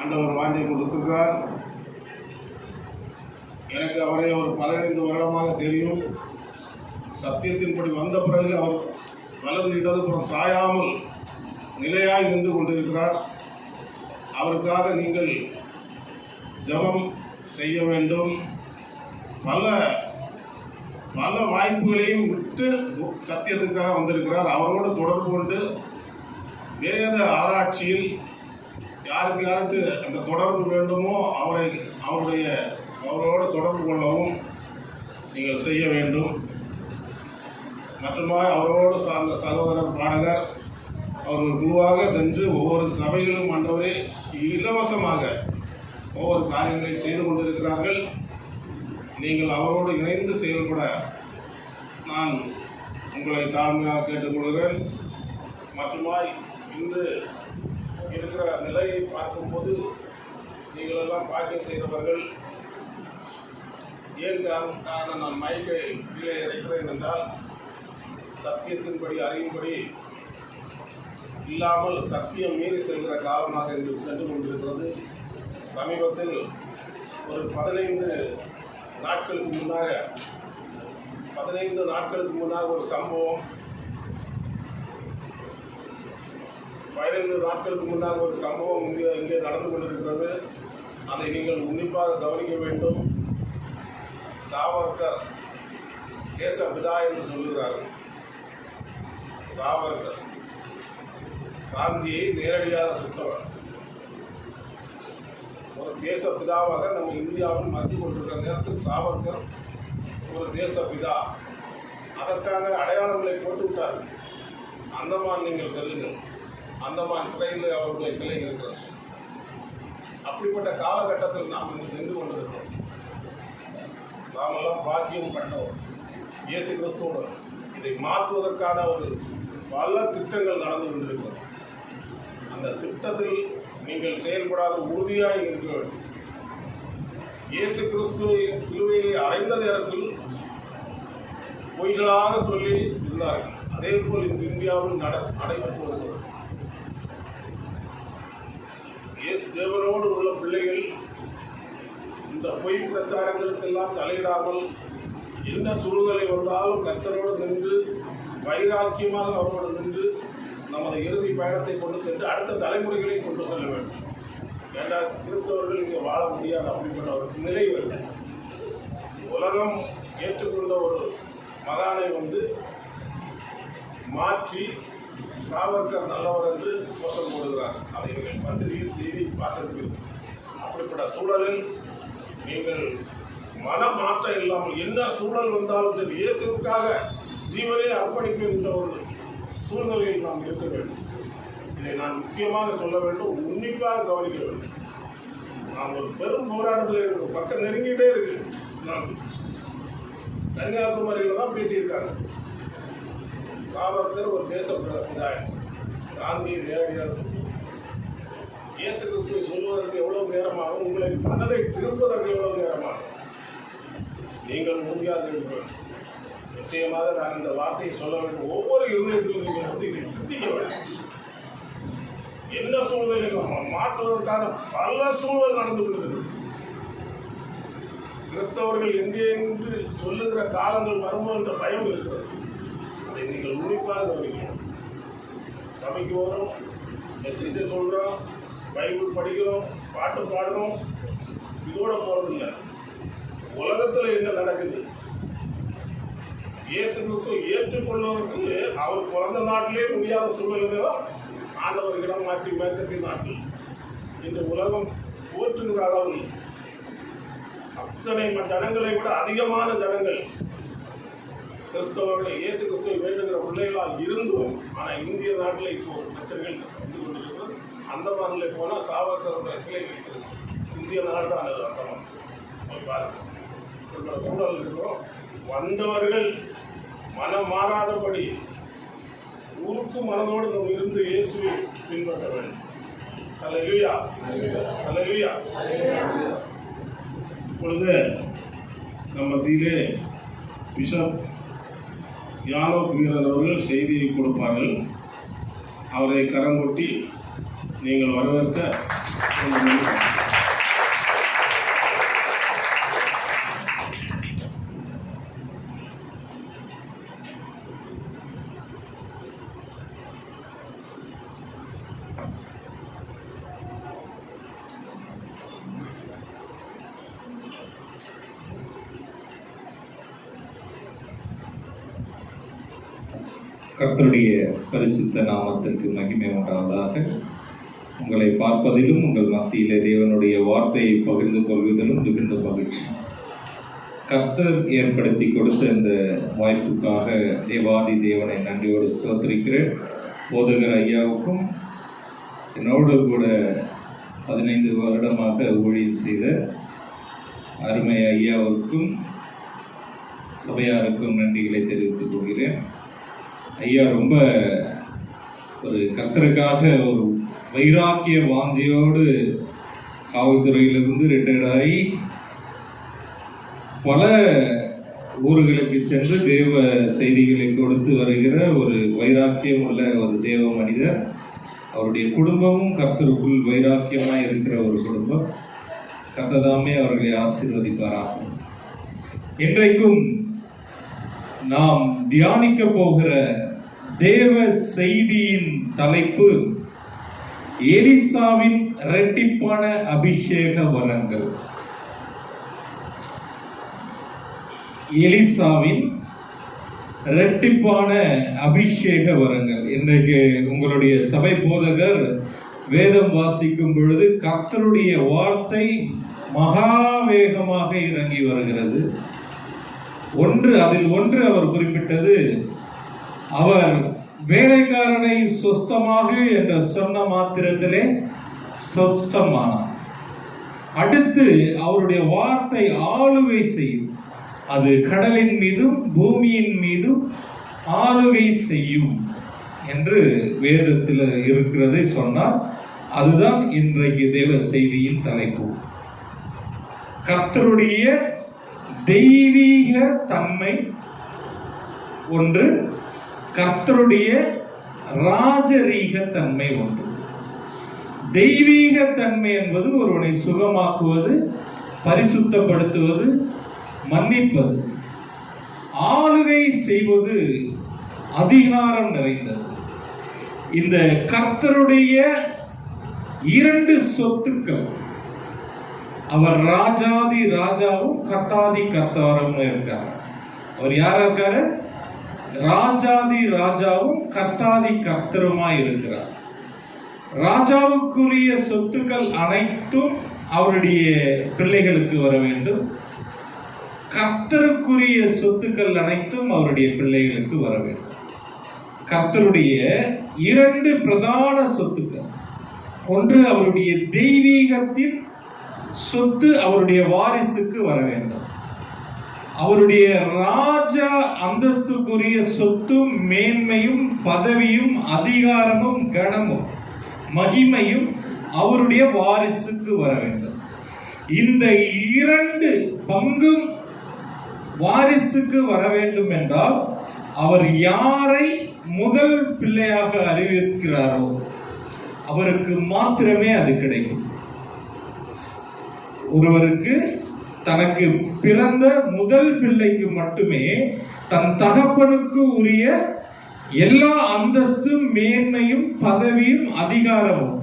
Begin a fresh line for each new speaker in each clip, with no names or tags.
ஆண்டவர் வாஞ்சை கொடுத்திருக்கிறார். எனக்கு அவரை ஒரு 15 வருடமாக தெரியும். சத்தியத்தின்படி வந்த பிறகு அவர் வலது இடதுபுறம் சாயாமல் நிலையாய் நின்று கொண்டிருக்கிறார். அவருக்காக நீங்கள் ஜெபம் செய்ய வேண்டும். பல பல வாய்ப்புகளையும் விட்டு சத்தியத்துக்காக வந்திருக்கிறார். அவரோடு தொடர்பு கொண்டு வேத ஆராய்ச்சியில் யாருக்கு அந்த தொடர்பு வேண்டுமோ அவரோடு தொடர்பு கொள்ளவும் நீங்கள் செய்ய வேண்டும். மற்றுமாய் அவரோடு சார்ந்த சகோதரர் பாடகர் அவர்கள் குழுவாக சென்று ஒவ்வொரு சபைகளும் ஆண்டவரே இலவசமாக ஒவ்வொரு காரியங்களை செய்து கொண்டிருக்கிறார்கள். நீங்கள் அவரோடு இணைந்து செயல்பட நான் உங்களை தாழ்மையாக கேட்டுக்கொள்கிறேன். மற்றுமாய் இன்று இருக்கிற நிலையை பார்க்கும்போது நீங்கள் எல்லாம் பாக்கியம் செய்தவர்கள். ஏன் காரணம் நான் மைக்கை கீழே இறைக்கிறேன் என்றால், சத்தியத்தின்படி அறியும்படி இல்லாமல் சத்தியம் மீறி செல்கிற காலமாக என்று சென்று கொண்டிருக்கிறது. சமீபத்தில் ஒரு 15 நாட்களுக்கு முன்னாக ஒரு சம்பவம், 15 நாட்களுக்கு முன்னாக ஒரு சம்பவம் இங்கே நடந்து கொண்டிருக்கிறது. அதை நீங்கள் உன்னிப்பாக கவனிக்க வேண்டும். சாவர்கர் தேசபிதா என்று சொல்லுகிறார்கள். சாவர்கர் காந்தியை நேரடியாக சுட்டவர். ஒரு தேசப்பிதாவாக நம்ம இந்தியாவில் மறுத்து கொண்டிருக்கிற நேரத்தில் சாவர்கர் ஒரு தேசப்பிதா. அதற்கான அடையாளங்களை போட்டு விட்டார்கள். அந்தமான் நீங்கள் செல்லுங்கள், அந்தமான் சிறையில் அவருடைய சிலை இருக்கிறது. அப்படிப்பட்ட காலகட்டத்தில் நாம் இன்று நின்று கொண்டிருக்கிறோம். நாமெல்லாம் பாக்கியம் கண்டோம். இயேசு கிறிஸ்துவோடு இதை மாற்றுவதற்கான ஒரு பல திட்டங்கள் நடந்து கொண்டிருக்கிறோம். அந்த திட்டத்தில் நீங்கள் செயல்படாத உறுதியாக இருக்க வேண்டும். இயேசு கிறிஸ்துவை சிலுவையை அறைந்த நேரத்தில் பொய்களாக சொல்லி இருந்தார்கள். அதே போல் இந்த இந்தியாவில் நடைபெற்று வருகிறது. இயேசு தேவனோடு உள்ள பிள்ளைகள் இந்த பொய் பிரச்சாரங்களுக்கெல்லாம் தலையிடாமல், என்ன சூழ்நிலை வந்தாலும் கர்த்தரோடு நின்று வைராக்கியமாக அவரோடு நின்று நமது இறுதி பயணத்தை கொண்டு சென்று அடுத்த தலைமுறைகளையும் கொண்டு செல்ல வேண்டும். ஏன்னா கிறிஸ்தவர்கள் இங்கே வாழ முடியாது. அப்படிப்பட்ட ஒரு நிலை வேண்டும். உலகம் ஏற்றுக்கொண்ட ஒரு மகானை மாற்றி சாவர்கர் நல்லவர் என்று கோஷம் போடுகிறார். அதை நீங்கள் பத்திரிகை செய்தி பார்த்திருப்பீர்கள். அப்படிப்பட்ட சூழலில் நீங்கள் மனமாற்றம் இல்லாமல் என்ன சூழல் வந்தாலும் சரி இயேசுவுக்காக ஜீவனை அர்ப்பணிக்கின்ற ஒரு சூழ்நிலையில் நாம் இருக்க வேண்டும். இதை நான் முக்கியமாக சொல்ல வேண்டும், உன்னிப்பாக கவனிக்க வேண்டும். நாம் ஒரு பெரும் போராட்டத்தில் இருக்கிறோம். பக்கம் நெருங்கிட்டே இருக்கு. நாம் கன்னியாகுமரியில் தான் பேசியிருக்காங்க. சாவர்கர் ஒரு தேச பிரதாயம், காந்தியை நேரடியாக இயேசு கிறிஸ்துவை சொல்வதற்கு எவ்வளவு நேரமாகும், உங்களை மனதை திருப்பதற்கு எவ்வளவு நேரமாகும். நீங்கள் உறுதியாக இருக்க வேண்டும். நிச்சயமாக நான் இந்த வார்த்தையை சொல்ல வேண்டும். ஒவ்வொரு இருதயத்திலும் நீங்கள் இதை சிந்திக்க வேண்டும். என்ன சூழ்நிலை மாற்றுவதற்கான பல சூழல் நடந்து கொண்டிருக்கிறது. கிறிஸ்தவர்கள் எங்கே என்று சொல்லுகிற காலங்கள் வருமோ என்ற பயம் இருக்கிறது. அதை நீங்கள் உன்னிப்பாக கவனிக்கணும். சபைக்கு வரும், மெசேஜை சொல்கிறோம், பைபிள் படிக்கிறோம், பாட்டு பாடுறோம், இதோட போகிறதில்லை. உலகத்தில் என்ன நடக்குது? இயேசு கிறிஸ்துவை ஏற்றுக்கொள்வதற்கு அவர் பிறந்த நாட்டிலே முடியாத சூழ்நிலை தான் ஆண்டவர் இடம் மாற்றி மேற்கத்திய நாட்டில் இன்று உலகம் போற்றுகிற அளவில் அத்தனை ஜனங்களை விட அதிகமான ஜனங்கள் கிறிஸ்தவர்கள் இயேசு கிறிஸ்துவை வேண்டுகிற பிள்ளைகளால் இருந்தும், ஆனால் இந்திய நாட்டில் இப்போ பிரச்சனைகள் வந்து கொண்டிருக்கிறது. அந்தமானில் போனால் சாவர்கருடைய சிலை வைக்கிறது. இந்திய நாடு தான் அது அந்தமான். போய் பாருங்கள். இப்படி சூழல் இருக்கிறோம். வந்தவர்கள் மனம் மாறாதபடி ஊருக்கு மனதோடு நாம் இருந்து இயேசுவை பின்பற்ற வேண்டும். அல்லேலூயா, அல்லேலூயா. இப்பொழுது நம் மத்தியிலே பிஷப் யானோக் வீரன் அவர்கள் செய்தியை கொடுப்பார்கள். அவரை கரம் கொட்டி நீங்கள் வரவேற்க
கர்த்தருடைய பரிசுத்த நாமத்திற்கு மகிமை உண்டாவதாக. உங்களை பார்ப்பதிலும் உங்கள் மத்தியிலே தேவனுடைய வார்த்தையை பகிர்ந்து கொள்வதிலும் மிகுந்த மகிழ்ச்சி. கர்த்தர் ஏற்படுத்தி கொடுத்த இந்த வாய்ப்புக்காக தேவாதி தேவனை நன்றியோடு ஸ்தோத்திரிக்கிறேன். போதகர் ஐயாவுக்கும் என்னோடு கூட 15 வருடமாக ஊழியம் செய்த அருமை ஐயாவுக்கும் சபையாருக்கும் நன்றிகளை தெரிவித்துக் கொள்கிறேன். ஐயா ரொம்ப ஒரு கர்த்தருக்காக ஒரு வைராக்கிய வாஞ்சியோடு காவல்துறையிலிருந்து ரிட்டையர்ட் ஆகி பல ஊர்களுக்கு சென்று தேவ செய்திகளை கொடுத்து வருகிற ஒரு வைராக்கியம் உள்ள ஒரு தேவ மனிதர். அவருடைய குடும்பமும் கர்த்தருக்குள் வைராக்கியமாக இருக்கிற ஒரு குடும்பம். கர்த்ததாமே அவர்களை ஆசீர்வதிப்பாராக. இன்றைக்கும் நாம் தியானிக்க போகிற தேவ செய்தியின் தலைப்பு எலிசாவின் இரட்டிப்பான அபிஷேக வரங்கள். எலிசாவின் இரட்டிப்பான அபிஷேக வரங்கள். இன்றைக்கு உங்களுடைய சபை போதகர் வேதம் வாசிக்கும் பொழுது கர்த்தருடைய வார்த்தை மகா வேகமாக இறங்கி வருகிறது. அதில் ஒன்று அவர் குறிப்பிட்டது, அவர் வேலைக்காரனை சொஸ்தமாக என்று சொன்ன மாத்திரத்திலே சொஸ்தமானார். அடுத்து அவருடைய வார்த்தை ஆளுகை செய்யும். அது கடலின் மீதும் பூமியின் மீதும் ஆளுகை செய்யும் என்று வேதத்தில் இருக்கிறதை சொன்னார். அதுதான் இன்றைக்கு தேவ செய்தியின் தலைப்பு. கர்த்தருடைய தெய்வீக தன்மை ஒன்று, கர்த்தருடைய ராஜரீக தன்மை ஒன்று. தெய்வீக தன்மை என்பது ஒருவனை சுகமாக்குவது, பரிசுத்தப்படுத்துவது, மன்னிப்பது. ஆளுகை செய்வது அதிகாரம் நிறைந்தது. இந்த கர்த்தருடைய 2 சொத்துக்கள், அவர் ராஜாதி ராஜாவும் கர்த்தாதி கர்த்தாரும் இருக்கார். அவர் யாரா இருக்காரு? ராஜாதி ராஜாவும் கர்த்தாதி கர்த்தருமாய் இருக்கிறார். ராஜாவுக்குரிய சொத்துக்கள் அனைத்தும் அவருடைய பிள்ளைகளுக்கு வர வேண்டும். கர்த்தருக்குரிய சொத்துக்கள் அனைத்தும் அவருடைய பிள்ளைகளுக்கு வர வேண்டும். கர்த்தருடைய 2 பிரதான சொத்துக்கள், ஒன்று அவருடைய தெய்வீகத்தின் சொத்து அவருடைய வாரிசுக்கு வர வேண்டும். அவருடைய ராஜா அந்தஸ்துக்குரிய சொத்தும் மேன்மையும் பதவியும் அதிகாரமும் கனமும் மகிமையும் அவருடைய வாரிசுக்கு வர வேண்டும். இந்த 2 பங்கும் வாரிசுக்கு வர வேண்டும் என்றால் அவர் யாரை முதல் பிள்ளையாக அறிவிக்கிறாரோ அவருக்கு மாத்திரமே அது கிடைக்கும். ஒருவருக்கு தனக்கு பிறந்த முதல் பிள்ளைக்கு மட்டுமே தன் தகப்பனுக்கு உரிய எல்லா அந்தஸ்தும் மேன்மையும் பதவியும் அதிகாரமும்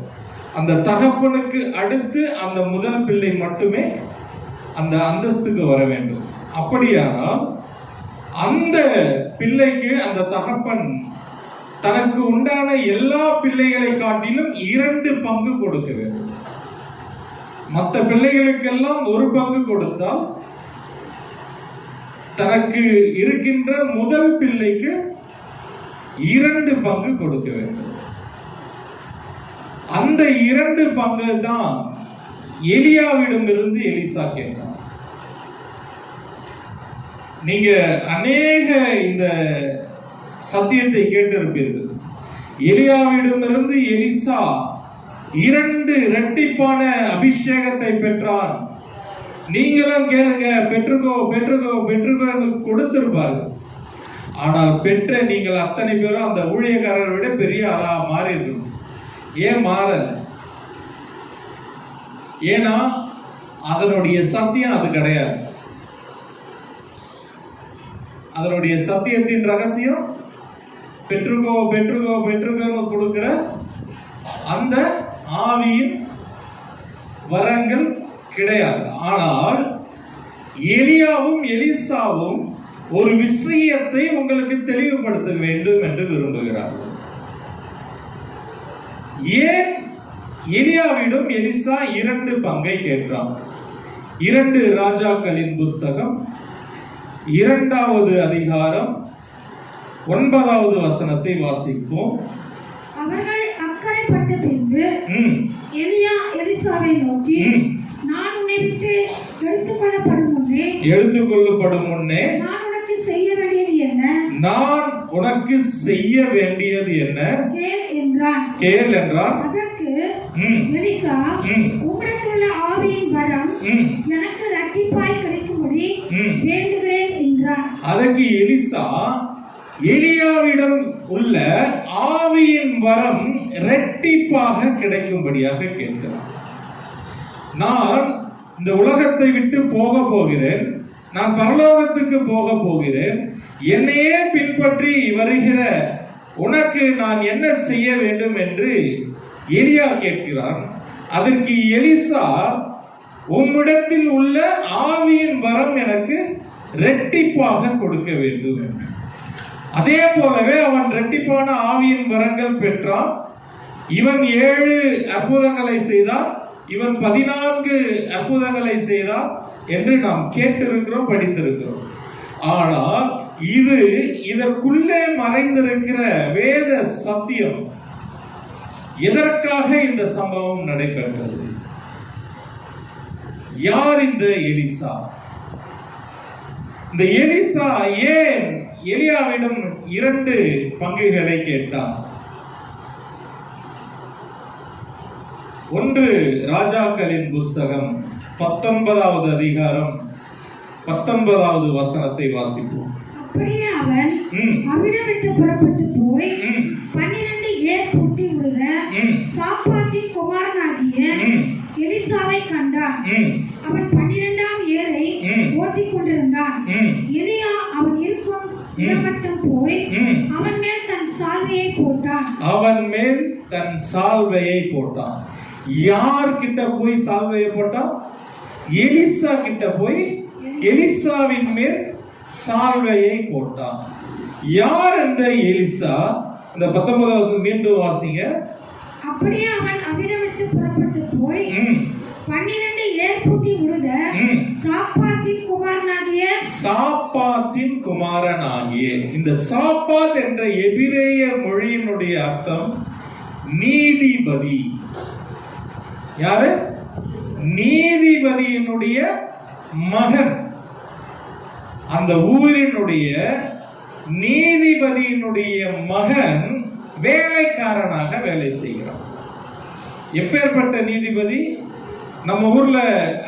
அந்த தகப்பனுக்கு அடுத்து அந்த முதல் பிள்ளை மட்டுமே அந்த அந்தஸ்துக்கு வர வேண்டும். அப்படியானால் அந்த பிள்ளைக்கு அந்த தகப்பன் தனக்கு உண்டான எல்லா பிள்ளைகளை காட்டிலும் 2 பங்கு கொடுக்க வேண்டும். மற்ற பிள்ளைகளுக்கெல்லாம் 1 பங்கு கொடுத்தால் தனக்கு இருக்கின்ற முதல் பிள்ளைக்கு 2 பங்கு கொடுக்க வேண்டும். அந்த 2 பங்கு தான் எலியாவிடமிருந்து எலிசா கேட்டார். நீங்க அநேக இந்த சத்தியத்தை கேட்டிருப்பீர்கள். எலியாவிடமிருந்து எலிசா 2 இரட்டிப்பான அபிஷேகத்தை பெற்றார். நீங்களும் கேளுங்க, பெற்றுக்கோ பெற்றுக்கோ பெற்றுக்கோ என்று கொடுத்திருப்பார்கள். ஆனால் பெற்ற நீங்கள் அத்தனை பேரும் அந்த ஊழியக்காரரை விட பெரிய ஆளா மாறி இருக்கணும். ஏன் மாறல? ஏன்னா அதனுடைய சத்தியம் அது கிடையாது. அதனுடைய சத்தியத்தின் ரகசியம் பெற்றுக்கோ பெற்றுக்கோ பெற்றுக்கோ கொடுக்கிற அந்த ஆவியின் வரங்கள் கிடையாது. ஆனால் எலியாவும் எலிசாவும் ஒரு விஷயத்தை உங்களுக்கு தெளிவுபடுத்த வேண்டும் என்று விரும்புகிறார். ஏன் எலியாவிடம் எலிசா 2 பங்கை கேட்டான்? 2 ராஜாக்களின் புஸ்தகம் 2வது அதிகாரம் 9வது வசனத்தை வாசிப்போம்.
அவர்கள் அக்கறைப்பட்ட பின்பு எலியா எலிசாவை நோக்கி, நான் உன்னை விட்டு எடுத்துக்கொள்ளப்படும் முன்னே நான் உனக்கு செய்ய வேண்டியது என்ன கேள் என்றான். அதற்கு எலிசா, உம்மிடத்தில் ஆவியின் வரம் எனக்கு இரட்டிப்பாய் கிடைக்கும்படி வேண்டுகிறேன் என்றான். அதற்கு எலிசா எலியாவிடம் உள்ள ஆவியின் வரம் இரட்டிப்பாக கிடைக்கும்படியாக கேட்கிறார். நான் இந்த உலகத்தை விட்டு போக போகிறேன், நான் பரலோகத்துக்கு போக போகிறேன், என்னையே பின்பற்றி வருகிற உனக்கு நான் என்ன செய்ய வேண்டும் என்று எலியா கேட்கிறார். அதற்கு எலிசா, உம்மிடத்தில் உள்ள ஆவியின் வரம் எனக்கு இரட்டிப்பாக கொடுக்க வேண்டும். அதே போலவே அவன் இரட்டிப்பான ஆவியின் வரங்கள் பெற்றான். இவன் 7 அற்புதங்களை செய்தான், இவன் 14 அற்புதங்களை செய்தான் என்று நாம் கேட்டிருக்கிறோம், படித்திருக்கிறோம். ஆனால் இதற்குள்ளே மறைந்திருக்கிற வேத சத்தியம், எதற்காக இந்த சம்பவம் நடைபெற்றது? யார் இந்த எலிசா? இந்த எலிசா ஏன் எலியாவிடம் 2 பங்குகளை கேட்டார்? 1 ராஜாக்களின் புஸ்தகம் 19வது அதிகாரம் 19வது வசனத்தை வாசிப்போம். அப்படியே அவன் அவிடம் விட்டு புறப்பட்டு போய் 12 ஏர் பூட்டி உழுத சாப்பாத்தின் குமாரனாகிய எலிசாவை கண்டான். அவன் 12ஆம் ஏரை ஓட்டிக் கொண்டிருந்தான். எலியா அவன் இருக்கும் இடமட்டும் போய் அவன் மேல் தன் சால்வையை போட்டான். யார் கிட்ட போய் சால்வையை போட்டான்? எலிசா கிட்ட போய் எலிசாவின் மேல் சால்வையை போட்டான். யார் இந்த எலிசா? இந்த 19வது மீண்டும் வாசிங்க. அப்படியே அவன் அவிடம் விட்டு புறப்பட்டு போய் 12 ஏர் பூட்டி உழுத சாப்பாத்தின் குமாரனாகிய இந்த சாப்பாத் என்ற எபிரேய மொழியினுடைய அர்த்தம் நீதிபதி. யாரு? நீதிபதியினுடைய மகன். அந்த ஊரினுடைய நீதிபதியினுடைய மகன் வேலைக்காரனாக வேலை செய்கிறான். எப்பேற்பட்ட நீதிபதி? நம்ம ஊர்ல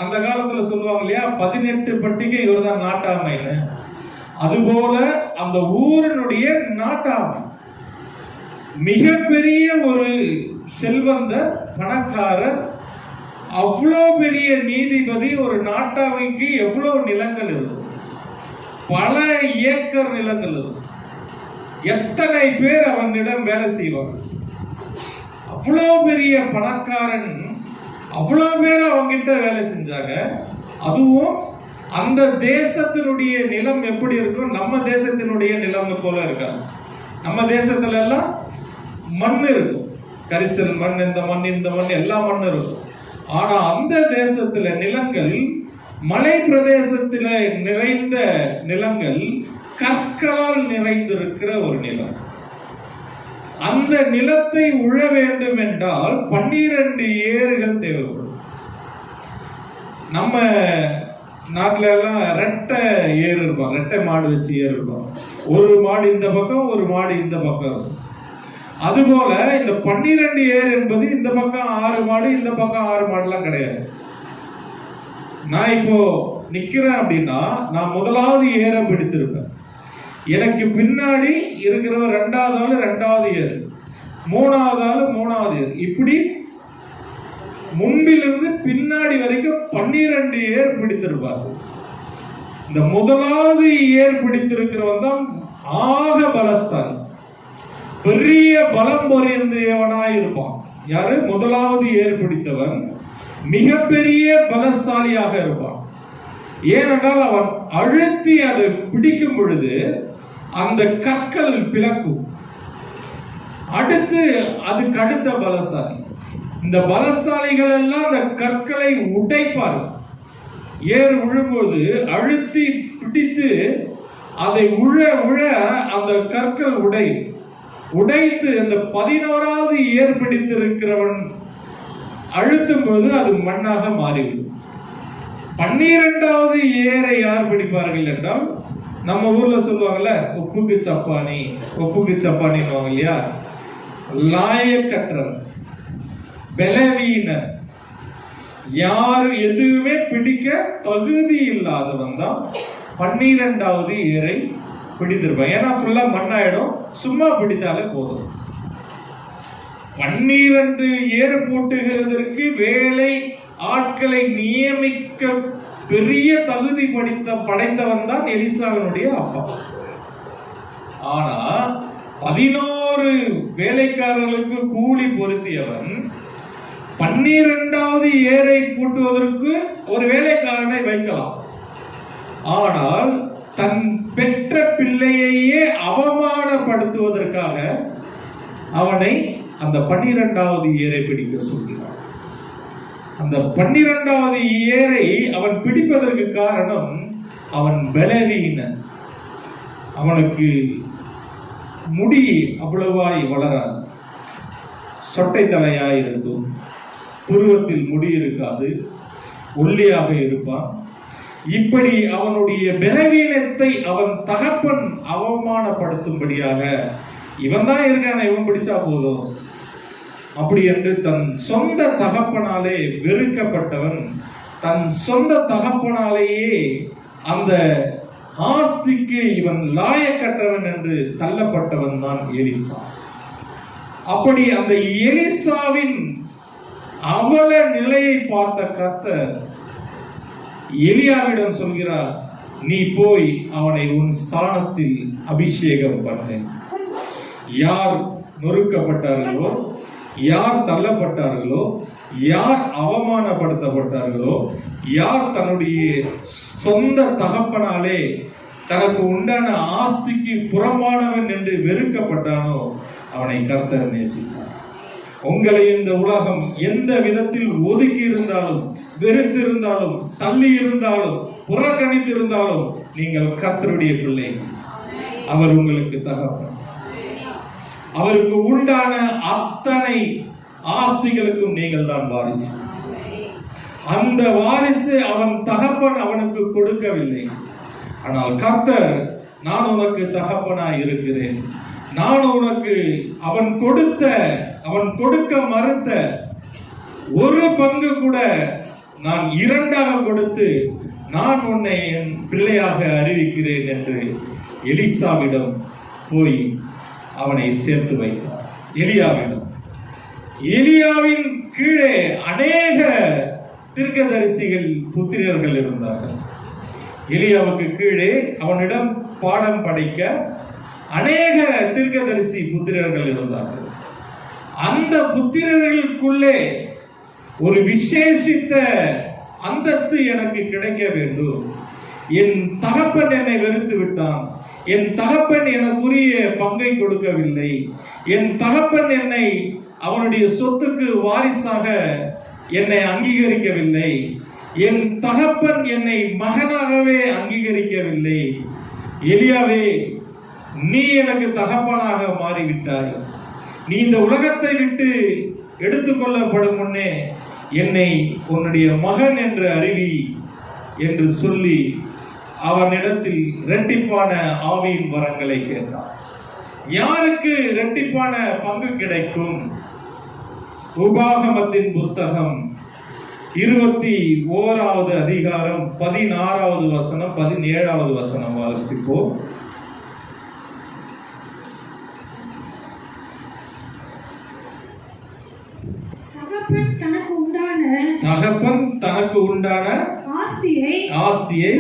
அந்த காலத்துல சொல்லுவாங்க இல்லையா, 18 பட்டிகை இவர்தான் நாட்டாமைன்னு. அதுபோல அந்த ஊரினுடைய நாட்டாமை, மிகப்பெரிய ஒரு செல்வந்த பணக்காரர், அவ்வளோ பெரிய நீதிபதி. ஒரு நாட்டாமைக்கு எவ்வளவு நிலங்கள் இருக்கும்? பல ஏக்கர் நிலங்கள் இருக்கும். எத்தனை பேர் அவனிடம் வேலை செய்வாங்க? அவ்வளோ பெரிய பணக்காரன், அவ்வளோ பேர் அவங்கிட்ட வேலை செஞ்சாங்க. அதுவும் அந்த தேசத்தினுடைய நிலம் எப்படி இருக்கும்? நம்ம தேசத்தினுடைய நிலம் போல இருக்காது. நம்ம தேசத்துல எல்லாம் மண் இருக்கும், கரிசல் மண், இந்த மண் இந்த மண் எல்லா மண் இருக்கும். ஆனா அந்த தேசத்துல நிலங்கள், மலை பிரதேசத்துல நிறைந்த நிலங்கள் கற்களால் நிறைந்திருக்கிற ஒரு நிலம். அந்த நிலத்தை உழ வேண்டும் என்றால் 12 ஏறுகள் தேவைப்படும். நம்ம நாட்டில எல்லாம் ரெட்டை ஏறு இருப்பாங்க, ரெட்டை மாடு வச்சு ஏறு இருப்பாங்க. ஒரு மாடு இந்த பக்கம், ஒரு மாடு இந்த பக்கம். அதுபோல இந்த 12 ஏர் என்பது இந்த பக்கம் 6 மாடு, இந்த பக்கம் 6 மாடுலாம் கிடையாது. நான் இப்போ நிக்கிறேன் அப்படின்னா நான் முதலாவது ஏரை பிடித்திருப்பேன். எனக்கு பின்னாடி இருக்கிறவர் 2வது ஆளு 2வது ஏர், 3வது ஆளு 3வது ஏர். இப்படி முன்பிலிருந்து பின்னாடி வரைக்கும் 12 ஏர் பிடித்திருப்பார்கள். இந்த முதலாவது ஏர் பிடித்திருக்கிறவன் தான் ஆக பலசாலி, பெரிய பலம் பொருந்தியவனாய் இருப்பான். யாரு? முதலாவது ஏர் பிடித்தவன் மிகப்பெரிய பலசாலியாக இருப்பான். ஏனென்றால் அவன் அழுத்தி அதை பிடிக்கும் பொழுது அந்த கற்கள் பிளக்கும். அடுத்து அதுக்கு அடுத்த பலசாலி. இந்த பலசாலிகள் எல்லாம் அந்த கற்களை உடைப்பார்கள். ஏர் விழும்போது அழுத்தி பிடித்து அதை உழ அந்த கற்கள் உடைத்து அந்த 11வது ஏர் பிடித்திருக்கிறவன் அழுத்தும் போது அது மண்ணாக மாறிவிடும். 12வது ஏரை யார் பிடிப்பார்கள் என்றால், நம்ம ஊர்ல சொல்லுவாங்கல்ல, உப்புக்கு சப்பானி இல்லையா, லாயக்கற்றவன், பலவீனர், யார் எதுவுமே பிடிக்க தகுதி இல்லாதவன் தான் 12வது ஏரை பிடித்திருப்பான். ஏன்னா ஃபுல்லா மண்ணாயிடும், சும்மா பிடித்தாலே போதும். 12 ஏர் பூட்டுகிறதற்கு வேலை ஆட்களை நியமிக்க பெரிய தகுதி படைத்தவன் தான் எலிசாவினுடைய அப்பா. ஆனா 11 வேலைக்காரர்களுக்கு கூலி பொருத்தியவன் 12வது ஏரை பூட்டுவதற்கு ஒரு வேலைக்காரனை வைக்கலாம். ஆனால் தன் பெற்ற பிள்ளையையே அவமானப்படுத்துவதற்காக அவனை அந்த 12வது ஏரை பிடிக்க சொல்கிறான். அந்த 12வது ஏரை அவன் பிடிப்பதற்கு காரணம், அவன் பலவீனன். அவனுக்கு முடி அவ்வளவாய் வளராது, சொட்டை தலையாய் இருக்கும், புருவத்தில் முடி இருக்காது, ஒல்லியாக இருப்பான். இப்படி அவனுடைய பலவீனத்தை அவன் தகப்பன் அவமானப்படுத்தும்படியாக, இவன் தான் இருக்கான, இவன் பிடிச்சா போதும் அப்படி என்று தன் சொந்த தகப்பனாலே வெறுக்கப்பட்டவன், தன் சொந்த தகப்பனாலேயே அந்த ஆஸ்திக்கு இவன் லாயக்கற்றவன் என்று தள்ளப்பட்டவன் தான் எலிசா. அப்படி அந்த எலிசாவின் அவல நிலையை பார்த்த கர்த்தர் எலியாவிடம் சொல்கிறார், நீ போய் அவனை உன் ஸ்தானத்தில் அபிஷேகம் பண்ணு. யார் நொறுக்கப்பட்டார்களோ, யார் தள்ளப்பட்டார்களோ, யார் அவமானப்படுத்தப்பட்டார்களோ, யார் தன்னுடைய சொந்த தகப்பனாலே தனக்கு உண்டான ஆஸ்திக்கு புறம்பானவன் என்று வெறுக்கப்பட்டானோ அவனை கர்த்தர் நேசித்தார். உங்களை இந்த உலகம் எந்த விதத்தில் ஒதுக்கி இருந்தாலும், வெறுத்து இருந்தாலும், தள்ளி இருந்தாலும், புறக்கணித்து இருந்தாலும், நீங்கள் கர்த்தருடைய பிள்ளை. அவர் உங்களுக்கு தகப்பன். அவருக்கு உண்டான அத்தனை ஆஸ்திகளுக்கும் நீங்கள் தான் வாரிசு. அந்த வாரிசு அவன் தகப்பன் அவனுக்கு கொடுக்கவில்லை. ஆனால் கர்த்தர், நான் உனக்கு தகப்பனாய் இருக்கிறேன், நான் உனக்கு அவன் கொடுக்க மறுத்த 1 பங்கு கூட நான் 2ஆக கொடுத்து நான் உன்னை என் பிள்ளையாக அறிவிக்கிறேன் என்று எலிசாவிடம் போய் அவனை சேர்த்து வைத்தார். எலியாவின் கீழே அநேக தீர்க்கதரிசிகள் புத்திரர்கள் இருந்தார்கள். எலியாவுக்கு கீழே அவனிடம் பாடம் படிக்க அநேக தீர்க்கதரிசி புத்திரர்கள் இருந்தார்கள். அந்த புத்திரர்களுக்குள்ளே ஒரு விசேஷித்த அந்தஸ்து எனக்கு கிடைக்க வேண்டும். என் தகப்பன் என்னை வெறுத்து விட்டான், என் தகப்பன் எனக்குரிய பங்கை கொடுக்கவில்லை, என் தகப்பன் என்னை அவனுடைய சொத்துக்கு வாரிசாக என்னை அங்கீகரிக்கவில்லை, என் தகப்பன் என்னை மகனாகவே அங்கீகரிக்கவில்லை. எலியாவே, நீ எனக்கு தகப்பனாக மாறிவிட்டாய். நீ இந்த உலகத்தை விட்டு எடுத்துக்கொள்ளப்படும் முன்னே என்னை உன்னுடைய மகன் என்று அறிவி என்று சொல்லி அவனிடத்தில் இரட்டிப்பான ஆவியின் வரங்களை கேட்டார். யாருக்கு இரட்டிப்பான பங்கு கிடைக்கும்? உபாகமத்தின் புஸ்தகம் 21வது அதிகாரம் 16வது வசனம் 17வது வசனம் வாசிப்போம்.
தனக்கு உண்டான
தனக்கு உண்டான
ஆஸ்தியை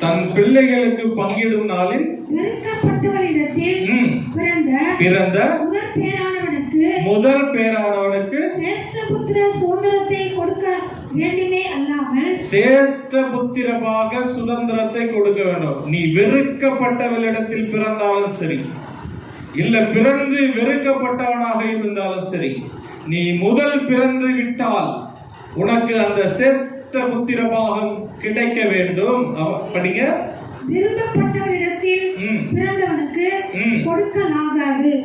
தன் பிள்ளைகளுக்கு பங்கிடும் நாளில் வெறுக்கப்பட்டவரிடத்தில்
பிறந்த முதற் பேரானவனுக்கு சேஷ்ட புத்திரமாக சுதந்திரத்தை கொடுக்க வேண்டும். நீ வெறுக்கப்பட்டவளிடத்தில் பிறந்தாலும் சரி, இல்ல பிறந்து வெறுக்கப்பட்டவனாக இருந்தாலும் சரி, நீ முதல் பிறந்து விட்டால் உனக்கு அந்த சேஷ்ட புத்திரபாகம் கிடைக்க வேண்டும். படிங்க.
விரும்பப்பட்டவரிடத்தில் பிறந்தவனுக்கு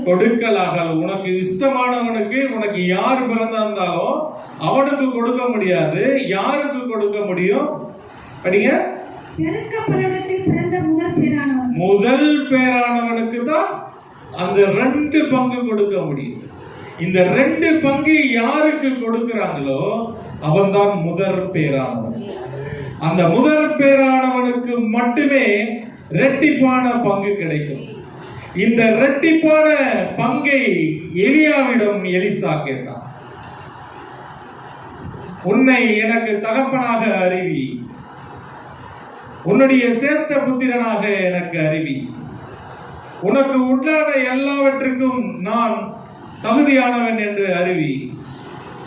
கொடுக்கலாகாது.
உனக்கு இஷ்டமானவனுக்கு, உனக்கு யார் பிறந்தாலும் அவனுக்கு கொடுக்க முடியாது. யாருக்கு கொடுக்க முடியும்? படிங்க. முதல் பேரானவனுக்கு தான் அந்த 2 பங்கு கொடுக்க முடியும். இந்த 2 பங்கு யாருக்கு கொடுக்கிறாங்களோ அவன்தான் முதற் பேரானவன். அந்த முதற் பேரானவனுக்கு மட்டுமே இரட்டிப்பான பங்கு கிடைக்கும். இந்த இரட்டிப்பான பங்கை எலியாவிடம் எலிசா கேட்டான். உன்னை எனக்கு தகப்பனாக அறிவி, உன்னுடைய சேஷ்ட புத்திரனாக எனக்கு அறிவி, உனக்கு உண்டான எல்லாவற்றுக்கும் நான் தகுதியானவன் என்று அறிவி,